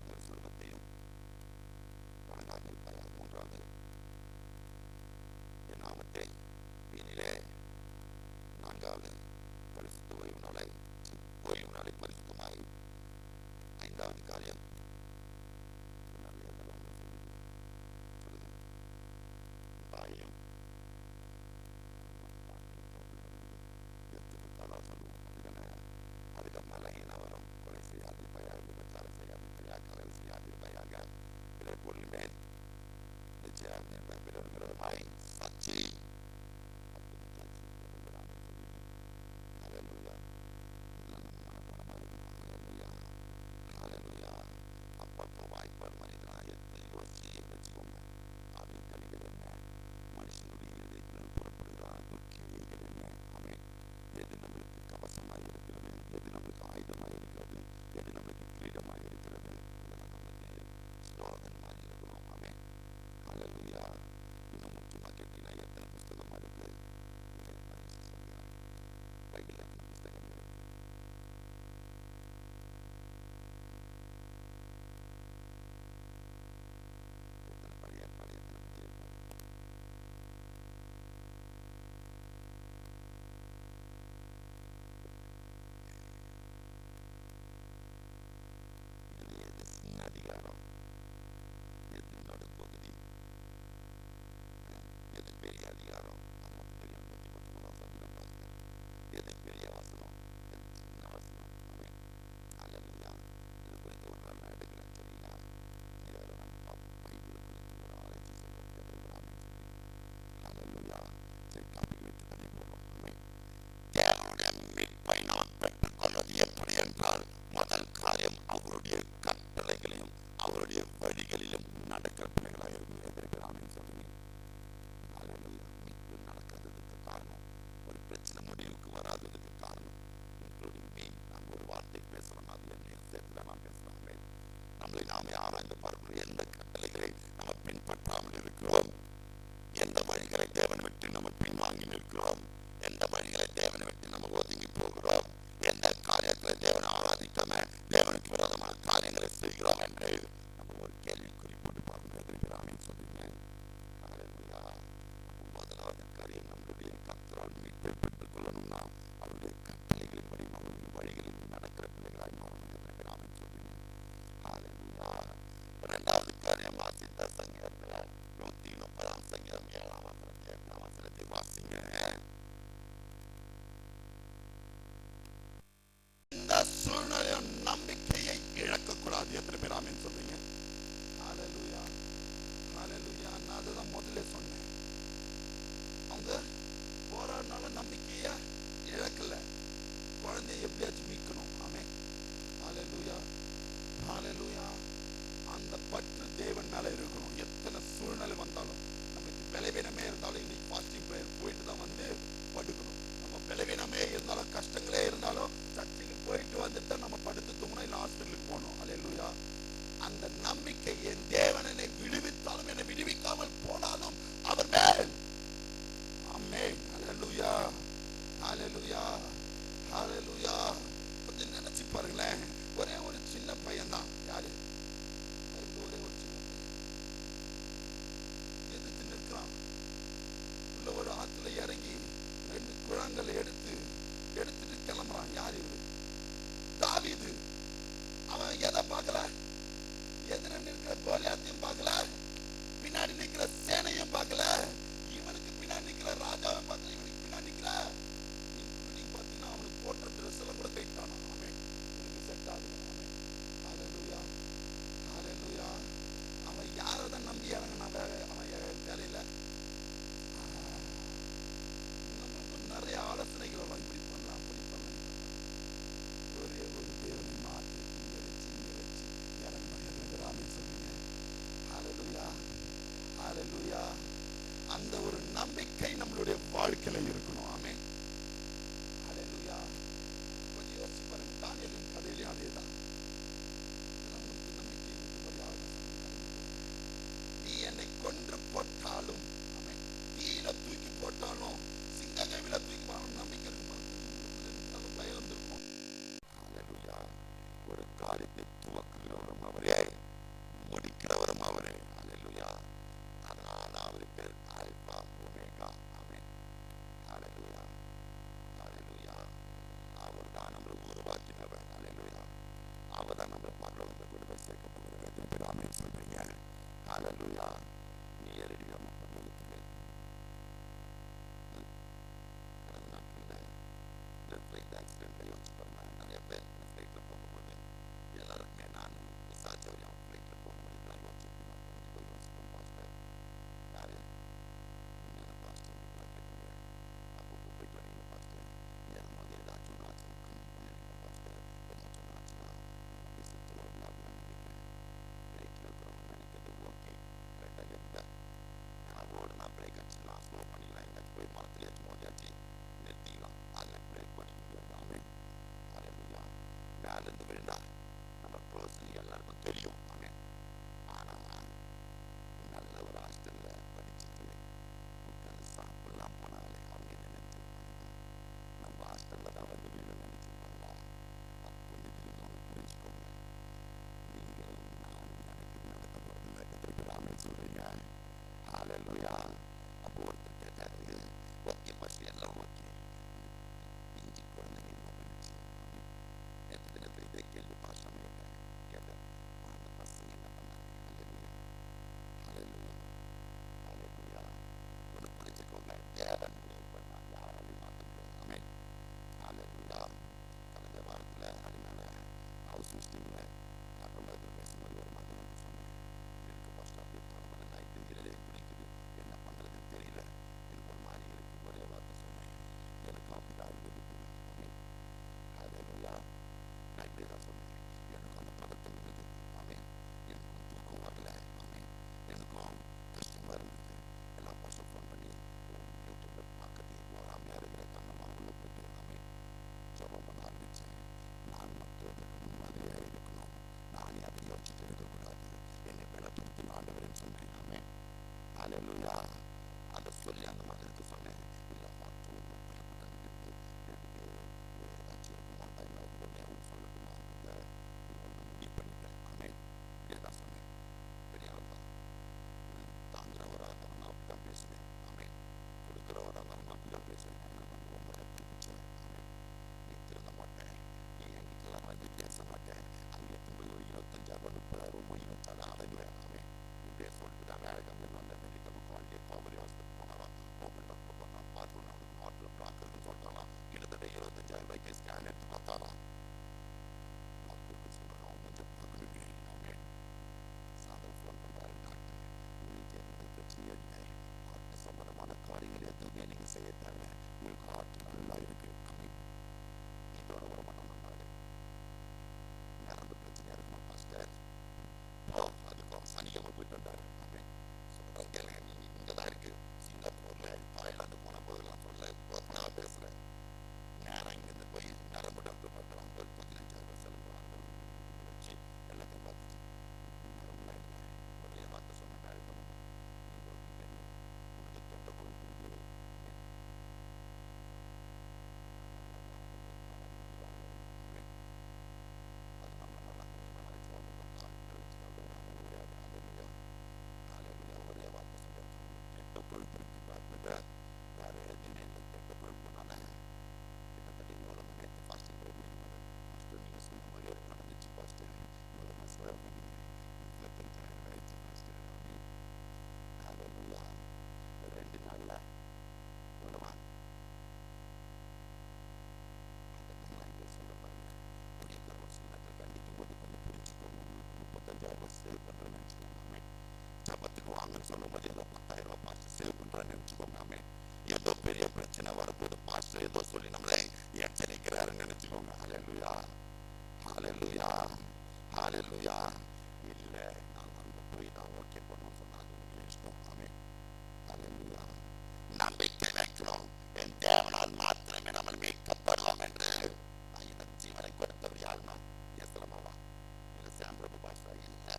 ஒரு சுரூபத்தையும் வணங்காதிருப்பாயாக. 3வது என் நாமத்தை வீணிலே. 4வது பரிசுத்த ஓய்வு நாளை பரிசுத்தமாய். 5வது காரியம் சொல்லுங்க. தாயும் சொல்லுவோம். அதுக்கு மலையின வரும். கொலை செய்யாதிருப்பாயாக, விபச்சாரம் செய்யாதிருப்பாயாக, கலவை செய்யாதிருப்பாயாக, பிறர் பொருள் மேல் நிச்சயம் பிறர் விரோதமாய் சாட்சி. ஹalleluya. இதெல்லாம் நம்ம மனப்பாடமா இருக்கணும். ஹalleluya ஹalleluya. அப்பப்போ வாய்ப்பாடு மனிதனாக யோசிச்சு வச்சுக்கோங்க. அவன் கணிகள் என்ன? மனுஷனுடைய இதயத்தினால் புறப்படுகிறான் துக்கியங்கள் என்ன? அவன் எது நம்மளுக்கு கவசமாக இருக்கிறது, எது நம்மளுக்கு ஆயுதமாக இருக்கிறது, எது நம்மளுக்கு கிரீடமாக இருக்கிறது, இதெல்லாம் நம்மளுக்கு ஸ்லோகன் மாதிரி இருக்கணும். அவன் ஹalleluya. இன்னும் முக்கியமாக கேட்டீங்கன்னா எத்தனை புஸ்தகமா இருக்கு? சொல்லுகிறான். பைபிள் எத்தனை புஸ்தகம் இருக்கு? எத்தனை பழைய ஏற்பாடு, எத்தனை புதிய ஏற்பாடு? இதுல எது சின்ன அதிகாரம், எது நடுப்பகுதி, எது பெரிய அதிகாரம்? அது மட்டும் தெரியும். 119ஆம் சங்கீதம் பாஸ்டர். எது பெரிய வசனம், எது சின்ன வசனம்? அவன் ஹalleluya. இது குறித்து ஒரு நாள் நான் எடுக்கிறேன். சரிங்களா? இதில் நம்ம பார்ப்போம். பைபிள் குறித்து ஒரு ஆராய்ச்சி செய்வோம். ஆமென் சொல்லி. ஹalleluya. சரி, டாபிக் வைத்து தள்ளி போடுறோம். ஆமென். தேவனுடைய மீட்பை நாம் பெற்றுக்கொள்வது எப்படி என்றால், முதல் காரியம் அவருடைய கட்டளைகளையும் அவருடைய வழிகளிலும் நடக்கிற பிள்ளைகளாக இருக்கும். எத்தனை பேர் ஆமென் சொல்லுங்க? ஹalleluya. மீட்பு நடக்காததுக்கு காரணம், ஒரு பிரச்சனை முடிவுக்கு வராததுக்கு காரணம், இன்க்ளூடிங் மீ. நாங்கள் ஒரு வார்த்தை பேசுறோம், அது என்னையும் சேர்த்து தான் நான் பேசுறோம். நம்மளை நாமே ஆராய்ந்து பார்க்கிறோம். எந்த கட்டளைகளை நம்ம பின்பற்றாமல் இருக்கிறோம், எந்த வழிகளை தேவனை விட்டு நம்ம பின்வாங்கி நிற்கிறோம், எந்த வழிகளை தேவனை விட்டு நம்ம ஒதுங்கி போகிறோம், எந்த காரியங்களை தேவனை ஆராதிக்காம தேவனுக்கு விரோதமான காரியங்களை செய்கிறோம் என்று நம்ம ஒரு கேள்விக்குறி போட்டு பார்க்கணும். எத்தனை பேர் ஆமென் சொல்றீங்க? ஹalleluya. முதலாவது காரியம், நம்மளுடைய கர்த்தரால் மீட்பை பெற்றுக் கொள்ளணும்னா அவருடைய கட்டளைகளின்படி அவருடைய வழிகளில் நடக்கிற பிள்ளைகளாய் மாறணும். எத்தனை பேர் ஆமென் சொல்றீங்க? ஹalleluya. 2வது காரியம் வாசித்த சங்கீதத்துல 130ஆம் சங்கீதம் 7ஆம் வசனத்தை வாசிங்க. இந்த சூழ்நிலையும் நம்பிக்கையை இழக்கக்கூடாது. எத்தனை பேர் ஆமென் சொல்றீங்க? ஹalleluya ஹalleluya. நான் அதுதான் முதல்ல சொன்னேன். அவங்க போராடினால நம்பிக்கைய இழக்கல. குழந்தைய எப்படியாச்சும் மீட்கணும். ஆமென் ஹalleluya ஹalleluya. அந்த பற்று தேவன் மேல இருக்கணும். எத்தனை சூழ்நிலை வந்தாலும், நமக்கு பலவீனமே இருந்தாலும், இன்னைக்கு ஃபாஸ்டிங் பிரேயர் போயிட்டு தான் வந்து படுக்கணும். நம்ம பலவீனமே இருந்தாலும் கஷ்டங்களே இருந்தாலும் சர்ச்சைக்கு போயிட்டு வந்துட்டு நம்ம படுத்து தூங்கணும், இல்லை ஹாஸ்பிட்டலுக்கு போகணும். அல்லேலூயா. அந்த நம்பிக்கை, என் தேவன் என்னை விடுவித்தாலும் என்னை விடுவிக்காமல் போனாலும் அவர் மேல். ஆமென். அல்லேலூயா, அல்லேலூயா, அல்லேலூயா. கொஞ்சம் நினைச்சு பாருங்களேன், ஒரே ஒரு சின்ன பையன் தான். யாரு? ஒரே ஒரு சின்ன பையன் எதிர்த்து நிற்கிறான். உள்ள ஒரு ஆத்துல இறங்கி 2 குழாங்களை எடுத்துட்டு கிளம்புறான். யார் இவரு? தாவீது. அவன் எதை பார்க்கல? எதிர நிற்கிற கோலியாத்தையும் பார்க்கல, பின்னாடி நிற்கிற சேனையும் பார்க்கல, இவனுக்கு பின்னாடி நிற்கிற ராஜாவை பார்க்கல, இவனுக்கு பின்னாடி நிற்கிற பார்த்தீங்கன்னா அவனுக்கு போட்ட ட்ரெஸ் எல்லாம் கூட கைட்டானா. அவன் இவனுக்கு செட் ஆகுது. அவன் ஹல்லேலூயா, ஹல்லேலூயா. அவன் யாரை தான் நம்பி இறங்கினா அவன் வேலையில நிறைய ஆலோசனைகள் எல்லாம் இப்படி பண்ணலாம், அப்படி பண்ணலாம். ஒரே ஒரு தேவனை மாற்றி இங்க வச்சு இறங்கினா சொல்லுங்க. ஹல்லேலூயா, ஹல்லேலூயா. அந்த ஒரு நம்பிக்கை நம்மளுடைய வாழ்க்கையில இருக்கணும். ஆமென். ஹல்லேலூயா. கொஞ்சம் யோசிச்சு பாருங்க, தானியேலின் கதையிலே அதேதான். நம்பிக்கை நீ என்னை கொன்று போட்டாலும், ஆமென், தீயில தூக்கி போட்டாலும், சிங்ககையில தூக்கி போட்டாலும் நம்பிக்கை இருக்கும். பயம் இருக்கும். ஹல்லேலூயா. ஒரு காரியத்தை துவக்குகிறவரும் அவரே, முடிக்கிறவரும் அவரே. ஹல்லேலூயா. அதனால அவர் பேர் ஆல்பா ஒமேகா. ஆமென். ஹல்லேலூயா, ஹல்லேலூயா. அவர் தான் நம்மளை உருவாக்கினவர். ஹல்லேலூயா. அவர் தான் நம்மளை பரலோகத்தில் கொண்டு போய் சேர்க்க போகிறவர். எத்தனை பேர் ஆமென் சொல்றீங்க? ஹல்லேலூயா. நீ ஏறிடுவியா பரலோகத்துக்கு? கடந்த நாட்களில் இந்த ஃப்ளைட் ஆக்சிடென்ட்ல யோசிச்சு பாருங்க. நிறைய பேர் இந்த ஃப்ளைட்டில் போகும்போது எல்லாருக்குமே நான் விசாரிச்சவரையும் ஃப்ளைட்டில் போகும்போது நான் யோசிச்சுருக்கேன். கண்டிப்பாக யோசிப்பேன். பாஸ்டர் யாரு உண்மையான பாஸ்டர் கேட்டுங்க. அப்போ போயிட்டு வரீங்க பாஸ்டர், ஏறும்போது ஏதாச்சும் ஒன்று ஆச்சுன்னா கண்டிப்பாக நினைப்பேன் பாஸ்டர், ஏதாச்சும் ஒன்று ஆச்சுன்னா நம்ம அப்படி செத்துருவோம் அப்படின்னு நினைக்கிறேன். ஃப்ளைட்டில் இருக்கிறவங்க நினைக்கிறது ஓகே, கரெக்டாக இருந்த நான் ஓடுனா பிரேக் அடிச்சுக்கலாம், ஸ்லோ பண்ணிக்கலாம், எங்கேயாச்சும் போய் மரத்துலையாச்சும் மோதியாச்சு நிறுத்திக்கலாம். அதில் பிரேக் பண்ணிக்க முடியாது. ஆமென். ஹல்லேலூயா. மேலேருந்து விழுந்தா நம்ம பர்சன் எல்லாருக்கும் தெரியும். ஆமென். ஆனால் நல்ல ஒரு ஹாஸ்டலில் படிச்சுட்டு உட்காந்து சாப்பிடலாம் போனாலே அவங்க என்ன நினைச்சிருப்பாங்க? நம்ம ஹாஸ்டலில் தான் வந்து வீடு நினைச்சிருப்பாங்களா? அப்போ இது ஒன்று புரிஞ்சுக்கோங்க, நீங்களும் நானும் நினைக்கிறது நடக்க போகிறதில்ல. எத்தனை பேர் ஆமென் சொல்றீங்க? ஹல்லேலூயா. அப்போ ஒருத்தர் கேட்டாரு, ஓகே பாஸ்டர் எல்லாம் ஓகே, பிஞ்சு குழந்தைங்க என்ன பண்ணுச்சு? நேற்று தினத்தில் இதே கேள்வி பாஸ்டர் கேட்டேன். அந்த பசங்க என்ன பண்ணாங்க? ஹல்லேலூயா, ஹல்லேலூயா, ஹல்லேலூயா. ஒன்று புரிஞ்சுக்கோங்க, தேவன் முடிவு பண்ணா யாராலையும் மாற்ற முடியாது. ஆமென். ஹல்லேலூயா. கடந்த வாரத்தில் அதனால ஹவுஸ் ஹோஸ்டிங்கில் அப்புறமா பேசும்போது ஒரு மகன் வந்து சொன்னேன், எனக்கு பாஸ்டர் அப்படியே பரவாயில்ல, நைட்டு இரவே பிடிக்குது, என்ன பண்ணுறதுன்னு தெரியல, எனக்கு ஒரு மாதிரி இருக்கு. ஒரே வார்த்தை சொன்னேன், எனக்கு அப்படிதான் இருந்தது. ஆமென். ஹல்லேலூயா. நான் இப்படி தான் சொன்னேன், எனக்கும் அந்த பதட்டம் இருந்தது. ஆமென். எனக்கும் தூக்கம் வரல. ஆமென். எனக்கும் கஷ்டமாக இருந்தது. எல்லா பாஸ்டர் ஃபோன் பண்ணி யூடியூப்ல பார்க்கறது வராமையாக இருக்கிற காரணமாக உள்ள போயிட்டு ஆமென் ஜெபம் பண்ண ஆரம்பித்தேன். நான் மற்றவர்களுக்கு முன்மாதிரியாக இருக்கணும், நானே அதை யோசிச்சுட்டு இருக்கக்கூடாது, என்னை பலப்படுத்தி ஆண்டவரேன்னு சொன்னேன். ஆமென். ஹல்லேலூயா. அதை சொல்லி அந்த மகனுக்கு சொன்னேன், இல்லை மற்றவங்க பலப்பட்டு எனக்கு ஏதாச்சும் இருக்குமா, டைம் உடனே அவங்க சொல்லட்டுமா, முடிவு பண்ணிட்டேன். ஆமென். இப்படியே தான் சொன்னேன். பெரியவர் தான், தாங்குறவராக இருந்தாலும் நான் அப்படி தான் பேசுவேன். ஆமென். கொடுக்குறவராக இருந்தாலும் நான் அப்படி தான் பேசுவேன். ஆனால் நான் ரொம்ப பிடிச்சேன். ஆமென். நீ திருந்த மாட்டேன், நீ என்கிட்டலாம் வந்து பேச மாட்டேன், அங்கே போய் ஒரு 25,000 30,000 24 அடங்குவேன். ஆமென். இப்படியே சொல்லிட்டு தான் வேலை கம்மியாக வந்தேன். மெடிக்கல் குவாலிட்டி கோபரி ஹாஸ்பிட்டல் போனாலும் ஓப்பன் டாக்டர் பார்த்தா பார்த்து அவனுக்கு ஹார்ட்டில் பார்க்குறதுன்னு சொல்லிட்டாலாம். கிட்டத்தட்ட 25,000 ரூபாய்க்கு ஸ்கேன் எடுத்து பார்த்தாலாம். டாக்டருக்கு சொல்லணும் கொஞ்சம் பார்க்கணுமே. ஆமென். சாயந்தரம் ஃபோன் பண்ணுறாரு டாக்டர், உங்களுக்கு எந்த பிரச்சனையும் இல்லை, ஹார்ட் சம்பந்தமான காரியங்கள் எதுவுமே நீங்கள் செய்ய தேவை, உங்களுக்கு ஹார்ட் நல்லா இருக்கு. ஆமென். இதோட வர மாட்டோம் நம்மளால. நரம்பு பிரச்சனையாக இருக்குமா பாஸ்டர்? அதுக்கும் சனிக்கிழமை போயிட்டு வந்தாரு. ஆமென். சொல்கிறேன் கேளுங்க, நீ இங்கே தான் இருக்கு, சிங்கப்பூரில் தாய்லாந்து போன போதெல்லாம் சொல்ல கொழுப்பு பார்த்துட்டு வேற எதுவுமே இல்லை. கெட்ட கொழுப்புனால கிட்டத்தட்ட இவ்வளோ நேற்று ஃபாஸ்டிங் போய் முடியும்போது ஃபஸ்ட்டு நீங்கள் சொன்ன மாதிரி ஒரு நடந்துச்சு. ஃபஸ்ட்டு இவ்வளோ மசாலா பண்ணி 25,000 ஆயிடுச்சு ஃபஸ்ட்டு. ஹல்லேலூயா. 2 நாளில் இவ்வளோவா அதெல்லாம் இங்கே சொல்ல பாருங்க. முடிக்கிற ஒரு சில நேரத்தில் கண்டிக்கும் போது கொஞ்சம் புரிஞ்சுக்கோங்க. உங்களுக்கு 35,000 சேவ் பண்ணுறேன்னு நினச்சிக்கோங்க. ஜபத்துக்கு வாங்கன்னு சொல்லும் போது ஏதோ 10,000 பாஸ்டர் சேவ் பண்ணுறான்னு நினச்சிக்கோங்க. ஏதோ பெரிய பிரச்சனை வரும்போது பாஸ்டர் ஏதோ சொல்லி நம்மளை எச்சரிக்கிறாருன்னு நினைச்சுக்கோங்க. ஹல்லேலூயா, ஹல்லேலூயா, ஹல்லேலூயா. இல்லை நாங்கள் அங்கே போய் தான் ஓகே பண்ணோம் சொன்னாங்க உங்க இஷ்டம். ஆமென். ஹல்லேலூயா. நம்பிக்கை வைக்கிறோம். என் தேவனால் மாத்திரமே நம்ம மீட்கப்படலாம் என்று எனக்கு ஜீவனை கொடுத்தவர் யாருமா? எஸ்லமாவா இல்லை சாம்பிரபு பாஸ்டர்? இல்லை,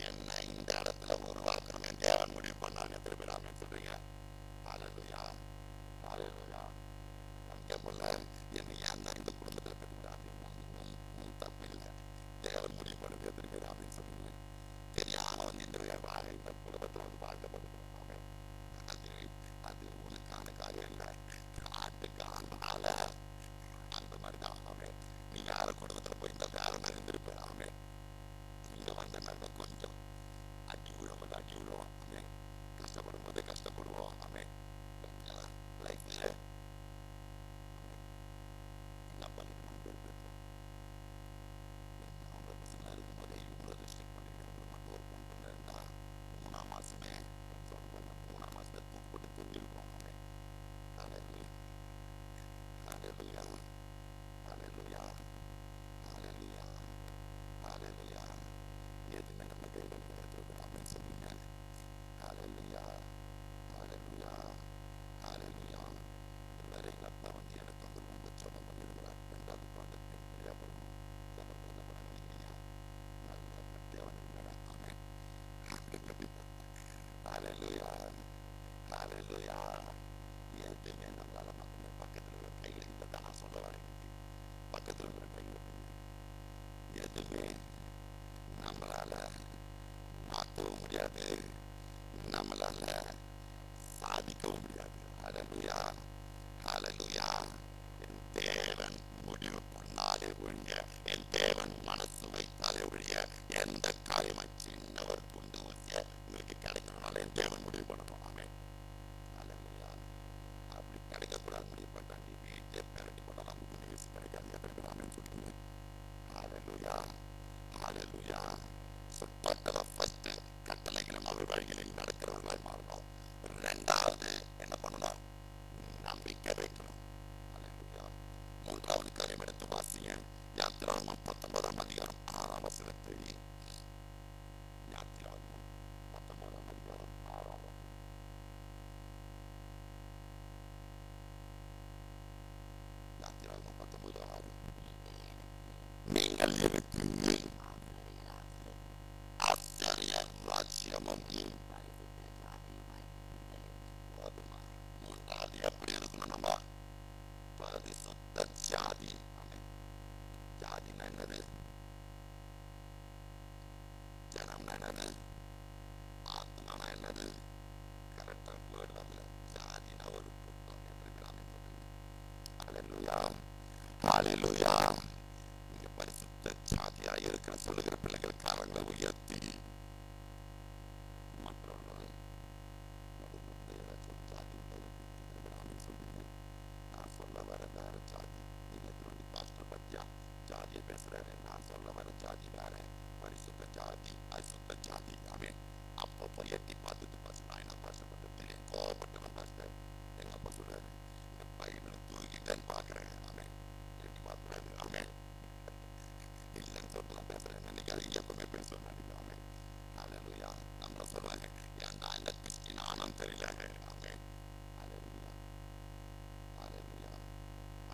என்ன இந்த இடத்துல உருவாக்கணும் என் தேவன் முடிவு பண்ணான்னு எத்தனை பேர் ஆமென் சொல்றீங்க? ஹல்லேலூயா, ஹல்லேலூயா. கேட்பல என்னை ஏன் தான் இந்த குடும்பத்தில் கட்டுக்கிறாங்க? தப்பு இல்லை, தேவன் முடிவு பண்ணுறது எத்தனை பேர் அப்படின்னு சொல்லுங்க. தெரியாம வந்து இந்த குடும்பத்தில் வந்து பார்க்கப்படுகிறோம். அவன் அது அது உனக்கான காரியம் இல்லை, ஆட்டுக்கானால அந்த மாதிரி தான். அவன் நீ வேற குடும்பத்தில் போய் இந்த வேற மாதிரி இருந்திருப்பேன். அவன் இங்க வந்த நல்ல கொஞ்சம் அடி விழும்போது அடி விழுவோம். அவன் கஷ்டப்படும் போது கஷ்டப்படுவோம். அவன் லைஃப்ல எதுவுமே நம்மளால மாற்றவும் முடியாது, நம்மளால சாதிக்கவும் முடியாது. ஹல்லேலூயா, ஹல்லேலூயா. என் தேவன் முடிவு பண்ணாலே ஒழிய, என் தேவன் மனசு வைத்தாலே ஒழிய எந்த காரியமா சின்ன ஒரு துண்டு ஊசிய உங்களுக்கு கிடைக்கணும்னால என் தேவன் முடிவு பண்ணணும். ஆமென். ஹல்லேலூயா. அப்படி கிடைக்கக்கூடாது முடிவு பண்ணா நீ வீட்டை பெரட்டி போட்டாலும் அந்த துண்டு ஊசி கிடைக்காது. எப்படி ஆமென் சொல்லுங்க. ஹல்லேலூயா, ஹல்லேலூயா. ஃபர்ஸ்ட் கட்டளைகளும் அவர் வழிகளில் நடக்கிறவர்களாய் மாறணும். ரெண்டாவது என்ன பண்ணணும்? நம்பிக்கை வைக்கணும். ஹல்லேலூயா. மூன்றாவது காரியம் எடுத்து வாசிங்க. யாத்திராகமம் 19ஆம் அதிகாரம் 6ஆம் வசனத்தை. யாத்திராகமம் 19ஆம் அதிகாரம் 6ஆம் வசனம். யாத்திராகமம் 19:6. நீங்கள் இருக்கு ஆச்சரிய ராஜ்யமும் மூன்றாவது எப்படி இருக்கணும்? நம்ம பரிசுத்த ஜாதி. ஜாதினா என்னது? ஜனம்னா என்னது? ஆத்மானா என்னது? கரெக்டா வேர்டு வரல. ஜாதினா ஒரு கூட்டம். ஹல்லேலூயா, ஹல்லேலூயா. பரிசுத்த ஜாதியா இருக்கிற சொல்லுகிற பிள்ளைகள் காரங்களை உயர்த்தி மற்றவர்கள் ஜாதி சொல்லுங்க. நான் சொல்ல வர வேற ஜாதி. நீங்க திரும்பி பாஸ்டர் பத்தியா ஜாதியை பேசுறாரு. நான் சொல்ல வர ஜாதி வேற. பரிசுத்த ஜாதி, அசுத்த ஜாதி. அவன் அப்பப்போ எட்டி பார்த்துட்டு பாஸ்டர் நான் என்ன பாஸ்டர் பண்றது கோவப்பட்டு பாஸ்டர் எங்க அப்பா சொல்றாரு இந்த பைபிள் தூக்கிட்டேன்னு பாக்குறேன். அவன் எட்டி பார்க்கறாரு. அவன் இல்லைன்னு சொல்லிட்டு பேசுறேன். நினைக்காதீங்க, எப்பவுமே பேசுவேன். ஹல்லேலூயா. நம்மள சொல்றாங்க ஏன்டா இந்த கிறிஸ்டின் ஆனம் தெரியல. ஆமென். ஹல்லேலூயா, ஹல்லேலூயா.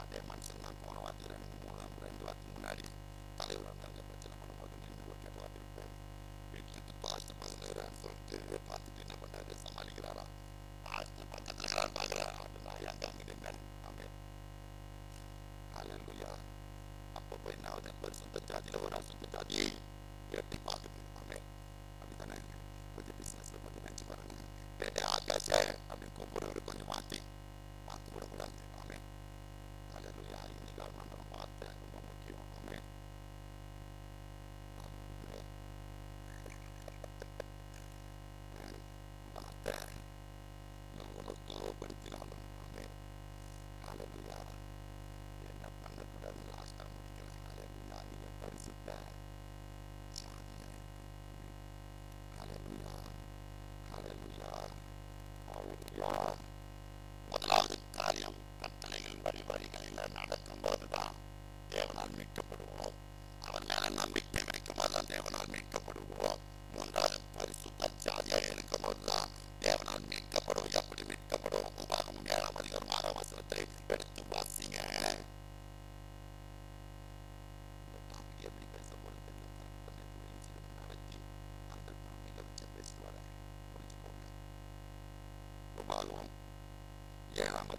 அதே மனுஷன் தான் போன வாரத்துக்கு 2 வாரத்துக்கு முன்னாடி தலைவர் வந்தாங்க பிரச்சனை பண்ணும்போது நின்று ஒரு கேட்ட வார்த்தை இருப்பாரு. வீட்டுல பாஸ்டர் பசங்க சொல்லிட்டு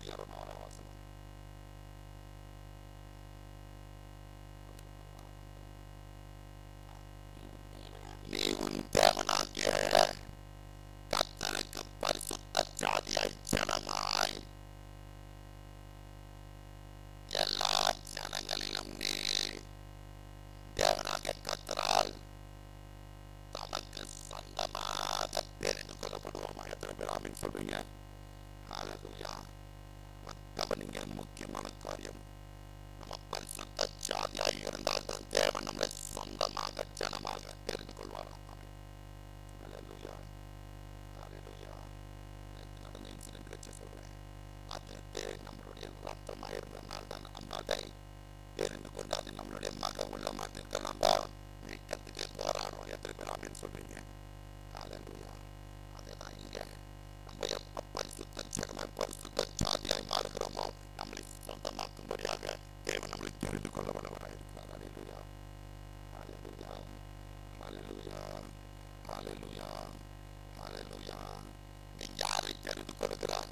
206 வசனம். நீ உன் தேவனாகிய கர்த்தருக்கு பரிசுத்த ஜாதியாய் ஜனமாய் எல்லா ஜனங்களிலும் நீ தேவனாகிய கர்த்தரால் தமக்கு சொந்தமாக தெரிந்து கொள்ளப்படுவோமா? எத்தனை பேர் ஆமென் சொல்றீங்க? ஹல்லேலூயா. கவனிங்க, முக்கியமான காரியம், நம்ம பரிசுத்த ஜாதியாய் இருந்தால் தான் தேவன் நம்மளை சொந்தமாக ஜனமாக தெரிந்து கொள்வாராம். ஆமென். ஹல்லேலூயா. ஹல்லேலூயா. நேற்று நடந்த இன்சிடென்ட் வச்சு சொல்றேன். அது நம்மளுடைய ரத்தமாக இருந்ததுனால தான் நம்ம அதை தெரிந்து கொண்டு அது நம்மளுடைய மக உள்ள மகனுக்கு நம்ம மீட்கத்துக்கு போராடுறோம். எத்தனை பேர் ஆமென் சொல்றீங்க? ஹல்லேலூயா. அதேதான் இங்க நம்ம எப்ப பரிசுத்த ஜனமாய் பரிசுத்த ஜாதியாய் மாறுகிறோமோ நம்மளை சொந்தமாக்கும்படியாக தேவன் நம்மளை தெரிந்து கொள்ள வல்லவராய் இருக்கிறார். ஹல்லேலூயா. ஹல்லேலூயா. ஹல்லேலூயா. ஹல்லேலூயா. ஹல்லேலூயா. நீ யாரை தெரிந்து கொள்கிறார்?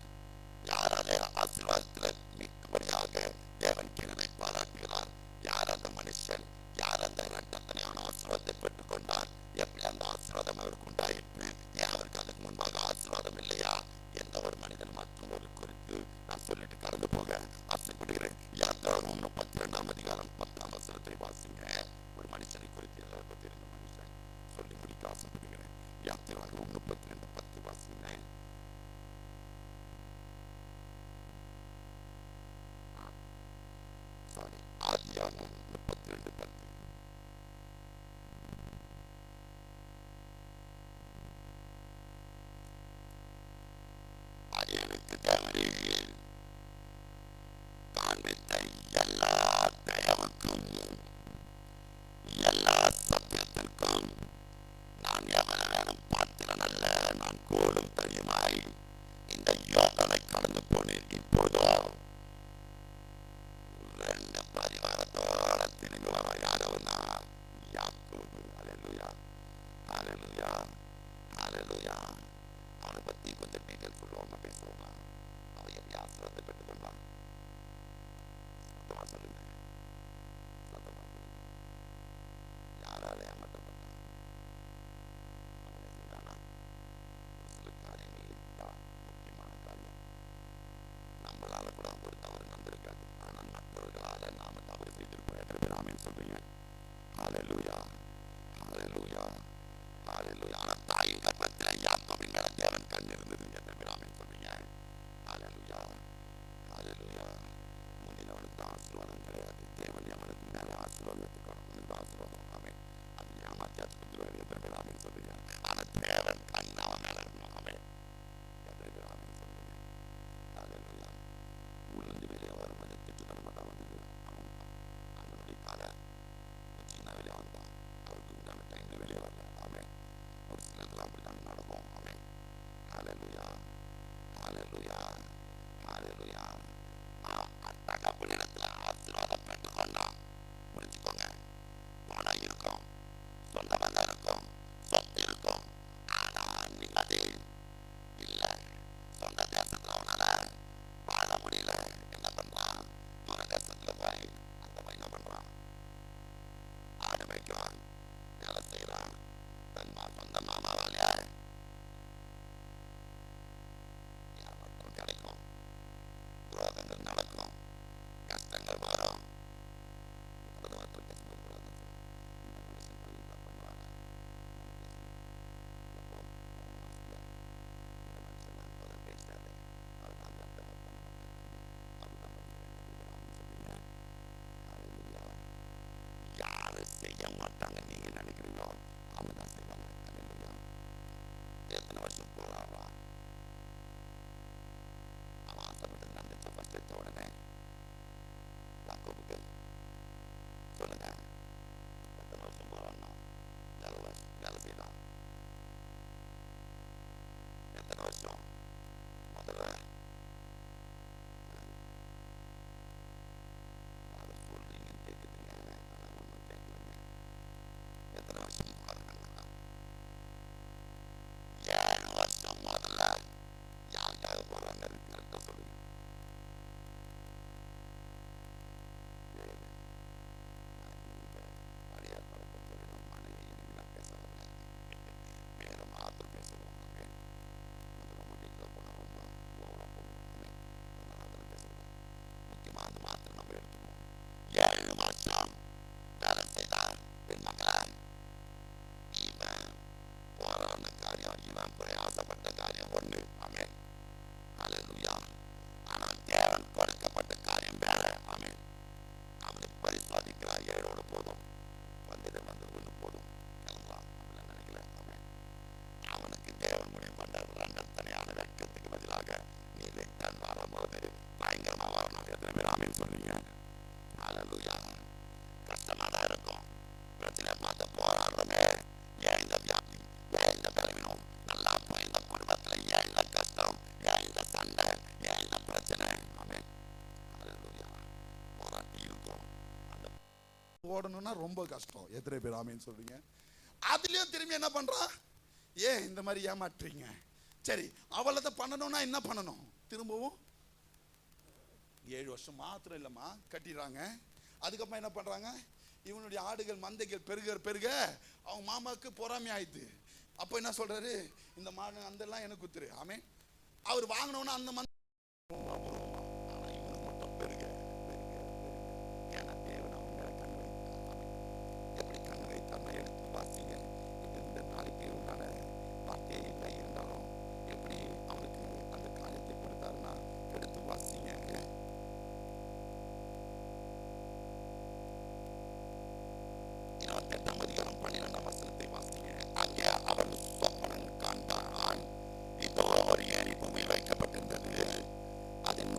யார் அதை ஆசீர்வாதத்தில் மீட்கும்படியாக தேவன் கிருபை பாராட்டுகிறார்? யார் அந்த மனுஷன்? யார் அந்த இரட்டத்தனையான ஆசீர்வாதத்தை பெற்றுக் கொண்டார்? எப்படி அந்த ஆசீர்வாதம் அவருக்கு உண்டாயிற்று? ஏன் அவருக்கு அதுக்கு முன்பாக ஆசீர்வாதம் இல்லையா? எந்த ஒரு மனிதன் மற்றும் ஒரு குறித்து நான் சொல்லிட்டு கடந்து போக ஆசைப்படுகிறேன். யாத்திராகமம் 32ஆம் அதிகாரம் 10ஆம் வசனத்தை வாசிங்க. ஒரு மனுஷனை குறித்து எல்லாருக்கும் தெரிந்த மனுஷன் சொல்லி முடிக்க ஆசைப்படுகிறேன். யாத்திராகமம் 32:10 வாசிங்க. சாரி, ஆதியாகமம் 32:10. அடியனுக்கு தேவரீர் காண்பித்த எல்லா தயவுக்கும் எல்லா சத்தியத்திற்கும் நான் எவனும் பாத்திரன் அல்ல. நான் கோலும் தனியுமாய் இந்த யோர்தானை கடந்து போனேன். இப்போதோ 2 பரிவாரத்தோட திரும்பி வர யாருன்னா யாக்கோபு. ஹல்லேலூயா. ஹல்லேலூயா. ஹல்லேலூயா. அவனை பத்தி கொஞ்சம் டீட்டெயில் சொல்லுவாங்க, பேசுவாங்க. அவன் எப்படி ஆசீர்வாதத்தை பெற்றுக்கொண்டான்? சத்தமா சொல்லுங்க. சத்தமா சொல்லுங்க. யாரால ஏமாற்றப்பட்டான்? அவனை செய்தானா? ஒரு சில காரியங்கள் தான் முக்கியமான காரியம். நம்மளால கூட ஒரு தவறு நடந்திருக்காது, ஆனால் மற்றவர்களால நாம தவறு செய்திருப்போம். எத்தனை பேர் ஆமென் சொல்றீங்க? ஹல்லேலூயா. ஹல்லேலூயா. ஹல்லேலூயா. ஆனா தாயின் கர்ப்பத்தில் யாக்கோபின் மேல தேவன் கண் இருந்தது. எத்தனை பேர் ஆமென் சொல்றீங்க? ஹல்லேலூயா. ஹல்லேலூயா. முந்தினவனுக்கு தான் ஆசீர்வாதம் கிடையாது. தேவன் அவனுக்கு மேல ஆசீர்வாதத்துக்கு அவனுக்கு ஆசீர்வாதம். ஆமென். அது ஏமாத்தியாச்சு கொடுத்துருவாரு. எத்தனை பேர் ஆமென் சொல்றீங்க? ஆனா தேவன் கண் அவன் மேல இருக்கணும். ஆமென். எத்தனை பேர் ஆமென் சொல்றீங்க? ஹல்லேலூயா. உள்ளிருந்து வெளியே வரும்போது திட்டுத்தனமா தான் வந்தது. அவன் அண்ணனுடைய காலை சின்ன வெளியே வந்தான். அவருக்கு உண்டான டைம்ல வெளியே வரல. ஆமென். ஒரு சிலர்லாம் அப்படிதான் நடக்கும். ஆமென். ஹல்லேலூயா. ஹல்லேலூயா. ஹல்லேலூயா. தகப்பனிடத்துல ஆசீர்வாதம் பெற்றுக்கொண்டான். புரிஞ்சுக்கோங்க. பணம் இருக்கும், சொந்த பந்தம் இருக்கும், சொத்து இருக்கும், ஆனா நிம்மதி இல்லை. சொந்த தேசத்துல அவனால வாழ முடியல. என்ன பண்றான்? தூர தேசத்துல போய் அந்த பையன் என்ன பண்றான்? ஆடு வைக்கிறான், வேலை செய்யறான். தன் சொந்த மாமா வேலையா ஏமாற்றம் கிடைக்கும், துரோகங்கள் நடக்கும், கஷ்டங்கள் வரும். இந்த மனுஷன் போய் இதை பண்ணுவாங்க. அப்போ இந்த மனுஷன் அப்போதான் பேசிட்டாரு. அவர் தான் அந்த பண்ண மாட்டாங்க. அப்படிதான் பண்ணுறேன். ஹல்லேலூயா. யாரு செய்ய மாட்டாங்க நீங்க நினைக்கிறீங்களோ அவங்க தான் செய்வாங்க. ஹல்லேலூயா. எத்தனை வருஷம் போராடுறான்? அவன் ஆசைப்பட்டு நடந்துச்ச ஃபர்ஸ்ட் எடுத்த உடனே யாக்கோபுக்கு சொல்லுங்க. எத்தனை வருஷம் போறான்னா வேலை செய்தான். எத்தனை வருஷம்? முதல்ல அதை சொல்றீங்கன்னு கேட்குதுங்க. ஆனா ஒன்றும் கேட்கலங்க. எத்தனை வருஷம் பாருங்கன்னா 7 வருஷம் முதல்ல பிரச்சனை. ஆமென். ஹalleluya. போராட்டி இருக்கும். அந்த ஓடணும்னா ரொம்ப கஷ்டம். எத்தனை பேர் ஆமேன்னு சொல்றீங்க? அதுலயும் திரும்பி என்ன பண்றான்? ஏன் இந்த மாதிரி ஏமாற்றுறீங்க? சரி, அவளை பண்ணணும்னா என்ன பண்ணணும்? திரும்பவும் 7 வருஷம் மாத்திரம் இல்லம்மா கட்டிடுறாங்க. அதுக்கப்புறம் என்ன பண்றாங்க? இவனுடைய ஆடுகள் மந்தைகள் பெருக பெருக அவங்க மாமாவுக்கு பொறாமை ஆயிடுது. அப்போ என்ன சொல்றாரு? இந்த மாடு அந்தெல்லாம் எனக்கு குத்துரு. ஆமே, அவர் வாங்கினோன்னா அந்த மந்தை இவனுக்கு மட்டும் பெருக பெருக பெருக. ஏன்னா தேவன் அவங்க மேல கண் வைத்தார். எப்படி கண் வைத்தார்னா எடுத்து வாசிங்க. இது இந்த நாளைக்கு உண்டான வார்த்தையே இல்லை இருந்தாலும் எப்படி அவனுக்கு அந்த காரியத்தை கொடுத்தாருன்னா எடுத்து வாசிங்க. 28ஆம் அதிகாரம் 12ஆம் வசனத்தை வாசிங்க. அங்கே அவன் சொப்பனம் காண்பான். இதோ ஒரு ஏணி பூமியில் வைக்கப்பட்டிருந்தது. அதன்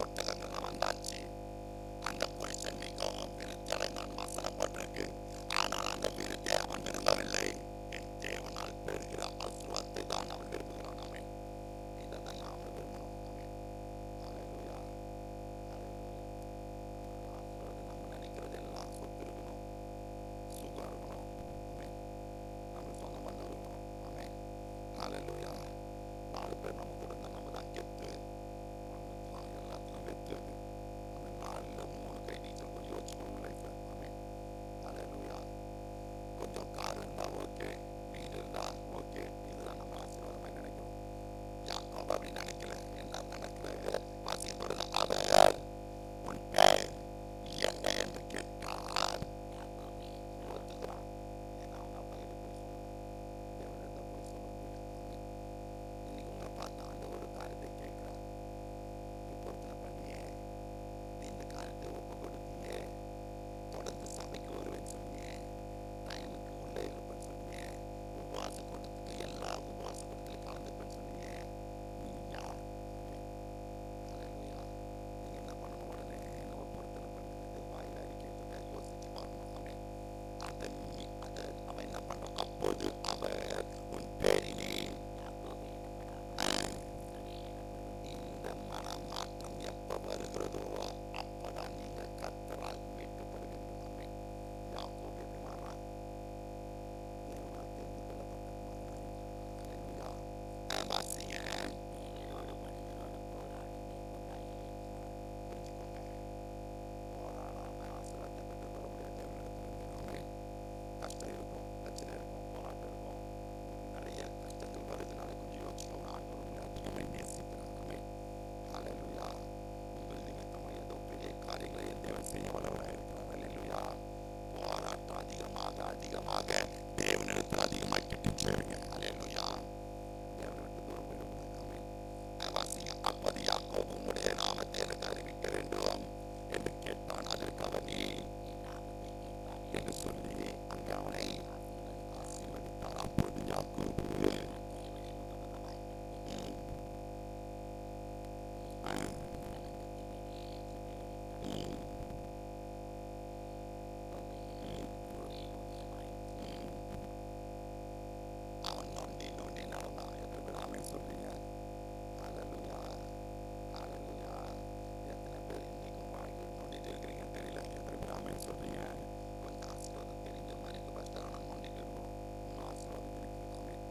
ஒட்டகங்கள் வந்தாச்சு. அந்த புருஷன் மிகவும் விருத்தி அடைந்தான் வசனப்பட்டிருக்கு. ஆனால் அந்த விருத்தியை அவன் விரும்பவில்லை. என் தேவனால் பெறுகிற ஆசீர்வாதத்தை தான் அவன் விரும்புகிறான். ஆமென். இதை தான் அவன் விரும்பணும். ஆமென். ஹல்லேலூயா. ஹல்லேலூயா. ஆசீர்வாதம் நம்ம நினைக்கிறது எல்லாம் சொத்து இருக்கணும், சுகம் இருக்கணும். ஆமென். நம்ம சொந்த பந்தம் இருக்கணும். ஆமென். ஹல்லேலூயா. 4 பேர் நம்ம கூட இருந்தா நம்ம தான் கெத்து. எல்லாத்துக்கும் வெத்து அது. அந்த 4ல 3 கை நீச்சல் கொஞ்சம் யோசிச்சுக்கணும் லைஃப். ஆமென். ஹல்லேலூயா. கொஞ்சம் கார் இருந்தா ஓகே, வீடு இருந்தா ஓகே, இதுதான் நம்ம ஆசீர்வாதமா நினைக்கிறோம். யாக்கோபு அப்படி நினைக்கல. என்ன நடக்கிறது வாசிக்கும் பொழுது அவர் உன் பேர் என்ன என்று கேட்டார். ஒத்துக்கிறான். ஏன்னா அவங்க அப்பா கிட்ட போய் சொல்லணும், தேவனிடத்துல போய் சொல்ல முடியல. இன்னைக்கு உங்களை பார்த்து அந்த ஒரு காரியத்தை கேட்கிறார். நீ பொருத்தனை பண்ணியே, நீ இந்த காரியத்தை ஒப்பு கொடுத்தியே, தொடர்ந்து சபைக்கு வருவேன்னு சொன்னியே, டைமுக்கு உள்ளே இருப்பேன்னு சொன்னியே, உபவாச கூட்டத்துக்கு எல்லா உபவாச கூட்டத்திலும் கலந்துப்பேன்னு சொன்னியே, நீ யார்? ஹல்லேலூயா. நீங்க என்ன பண்ணணும்? உடனே நம்ம பொருத்தனை பண்ணுறது வாயில அறிக்கையை யோசிச்சு பார்க்கணும். ஆமென். அதை அவன் என்ன பண்றான்? அப்போது அவர் உன் பேரினே இந்த மனமாற்றம் எப்ப வருகிறதோ அப்பதான் நீங்க கர்த்தரால் மீட்கப்படுவீர்கள். ஆமென். யாக்கோபு எப்படி மாறான்? தேவனால் தெரிந்து கொள்ளப்பட்ட மாறான். ஹல்லேலூயா. வாசிங்க. புரிஞ்சுக்கோங்க. போராடாம ஆசீர்வாதத்தை பெற்றுக்கொள்ள முடியாது தேவனிடத்துல. ஆமென். கஷ்டம் இருக்கும், பிரச்சனை இருக்கும், போராட்டம் இருக்கும். நிறைய கஷ்டங்கள் வருதுனால கொஞ்சம் யோசிக்கணும். ஆண்டவர் உங்களை அதிகமாக நேசிக்கிறார். ஆமென். ஹல்லேலூயா. உங்கள் நிமித்தமா ஏதோ பெரிய காரியங்களை என் தேவன் செய்ய வல்லவராக இருக்கிறார். ஹல்லேலூயா. போராட்டம் அதிகமாக அதிகமாக தேவனிடத்தில் அதிகமாக கிட்டி சேருங்க. ஹல்லேலூயா. தேவனை விட்டு தூரம் போயிடக்கூடாது. ஆமென். வாசிங்க. அப்போது யாக்கோபு உம்முடைய நாமத்தை எனக்கு அறிவிக்க வேண்டும் என்று கேட்டான். அதற்கு அவர் நீ என்று சொல்லி அங்கே அவனை ஆசீர்வதித்தார். அப்போது யாக்கோபு அவன் நொண்டி நொண்டி நடந்தான். எத்தனை பேர் ஆமென் சொல்றீங்க? ஹல்லேலூயா. ஹல்லேலூயா. எத்தனை பேர் இன்னைக்கும் வாழ்க்கையில் நொண்டிட்டு இருக்கிறீங்கன்னு தெரியல. எத்தனை பேர் ஆமென் சொல்றீங்க? கொஞ்சம் ஆசீர்வாதம் தெரிஞ்ச மாதிரி இருக்கு. ஃபர்ஸ்ட் ஆனால் நொண்டிட்டு இருக்கோம். இன்னும் ஆசீர்வாதம் இருக்குது. ஆமென்.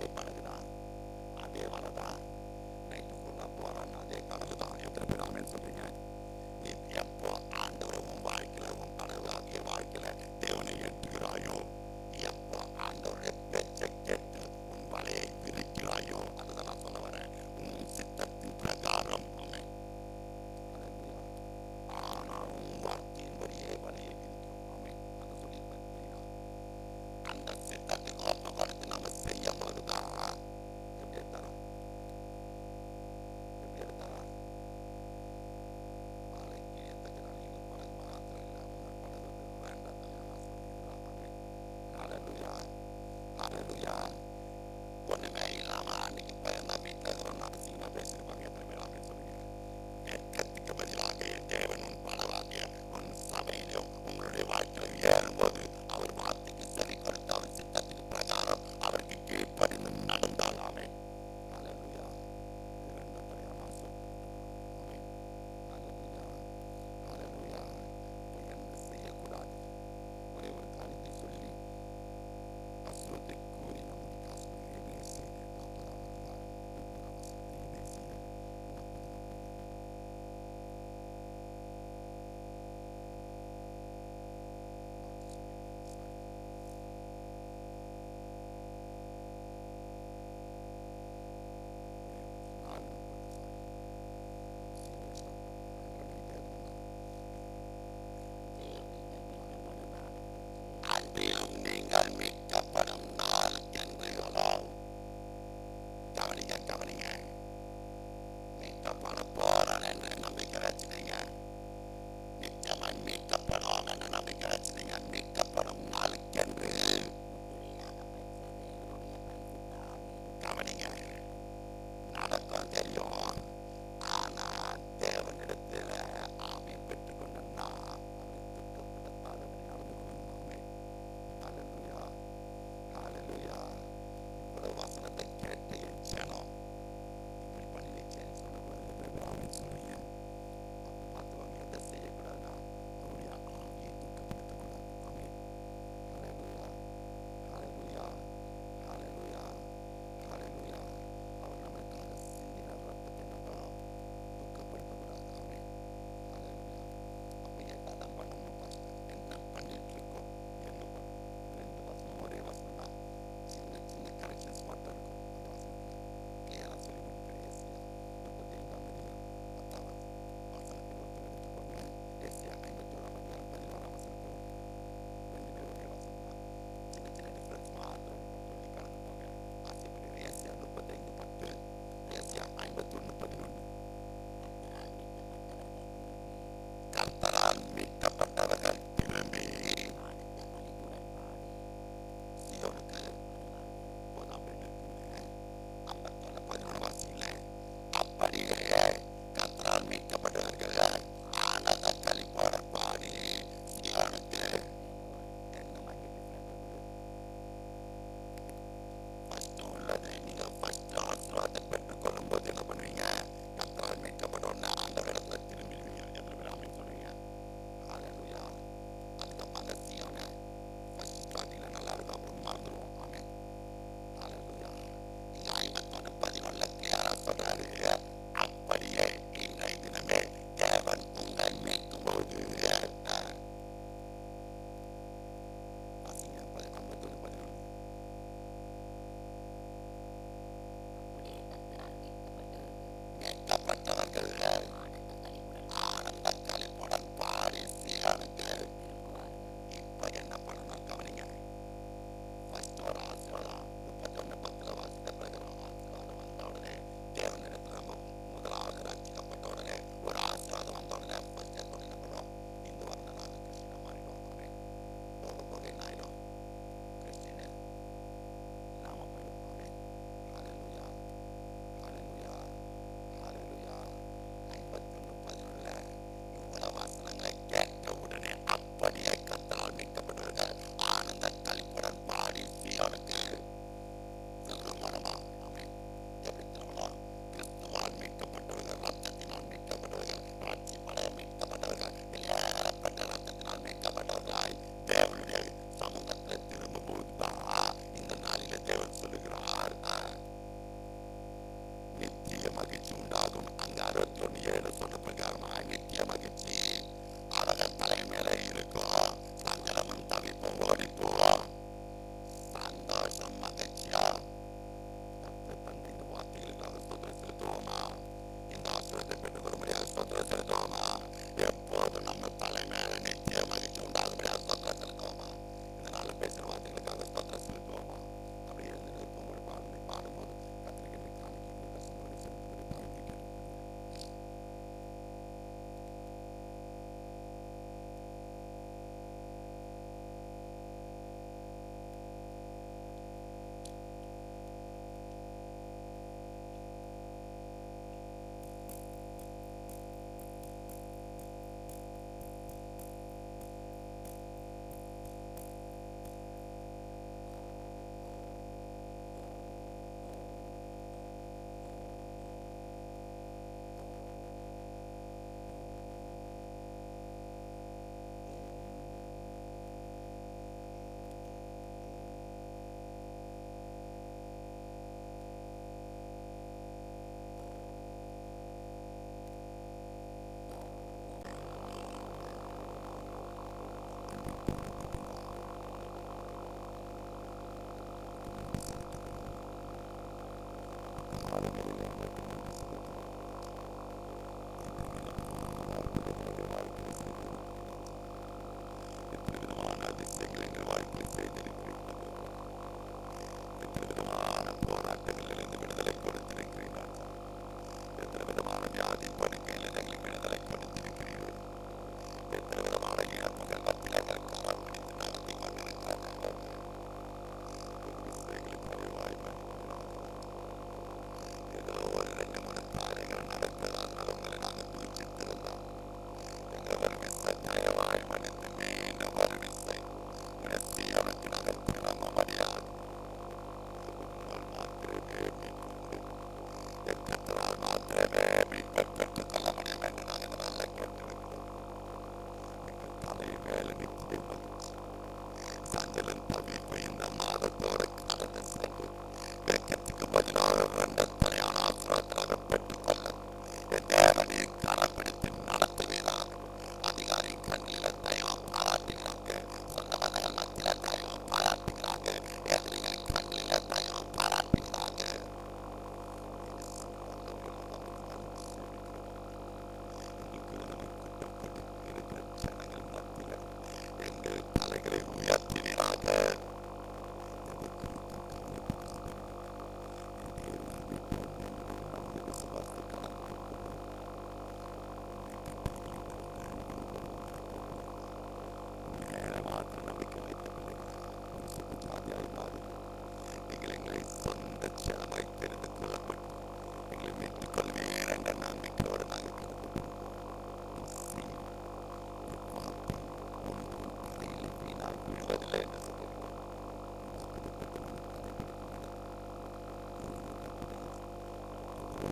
அதே படகுதான், அதே வலைதான், நைட்டு ஃபுல்லா போறான்னு அதே கடல் தான். எத்தனை பேர் ஆமென் சொல்றீங்க? நீ எப்போ ஆண்டவரை உன் வாழ்க்கையில, உன் கடவுள் ஆகிய வாழ்க்கையில தேவனை ஏற்றுகிறாயோ, எப்போ ஆண்டவருடைய பேச்சை கேட்டு உன் வலையை விரிக்கிறாயோ, அதுதான் நான் சொல்ல வரேன். உன் சித்தத்தின் பிரகாரம் ஆனால் உன் வார்த்தையின்படியே வலையை விரிக்கும். ஆமென். அதை சொல்லியிருப்பேன். அந்த சித்தத்துக்கு ஒப்பு கொடுத்து நம்ம செய்யும் போதுதான் எப்படி தரும்?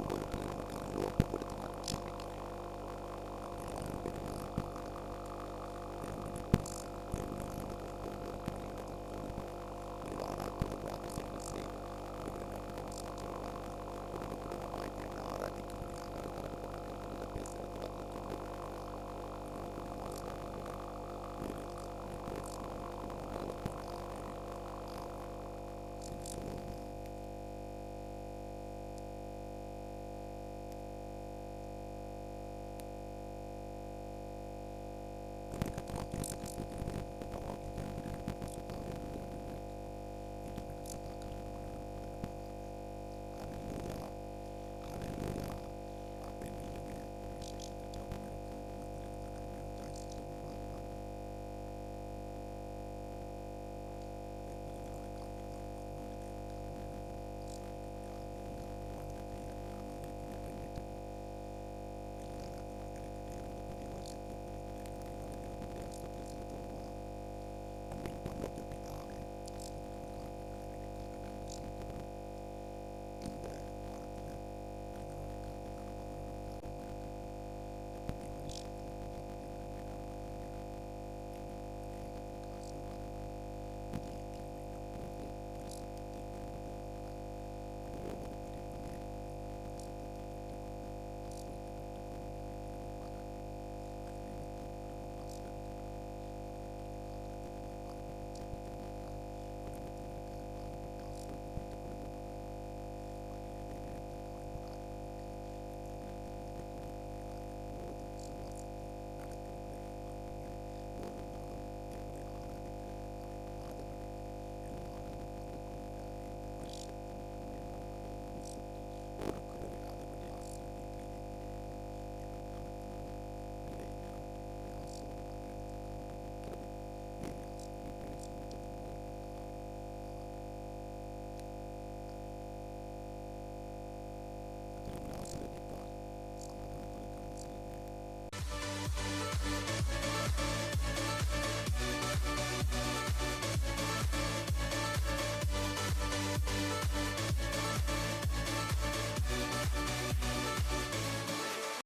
ஒவ்வொரு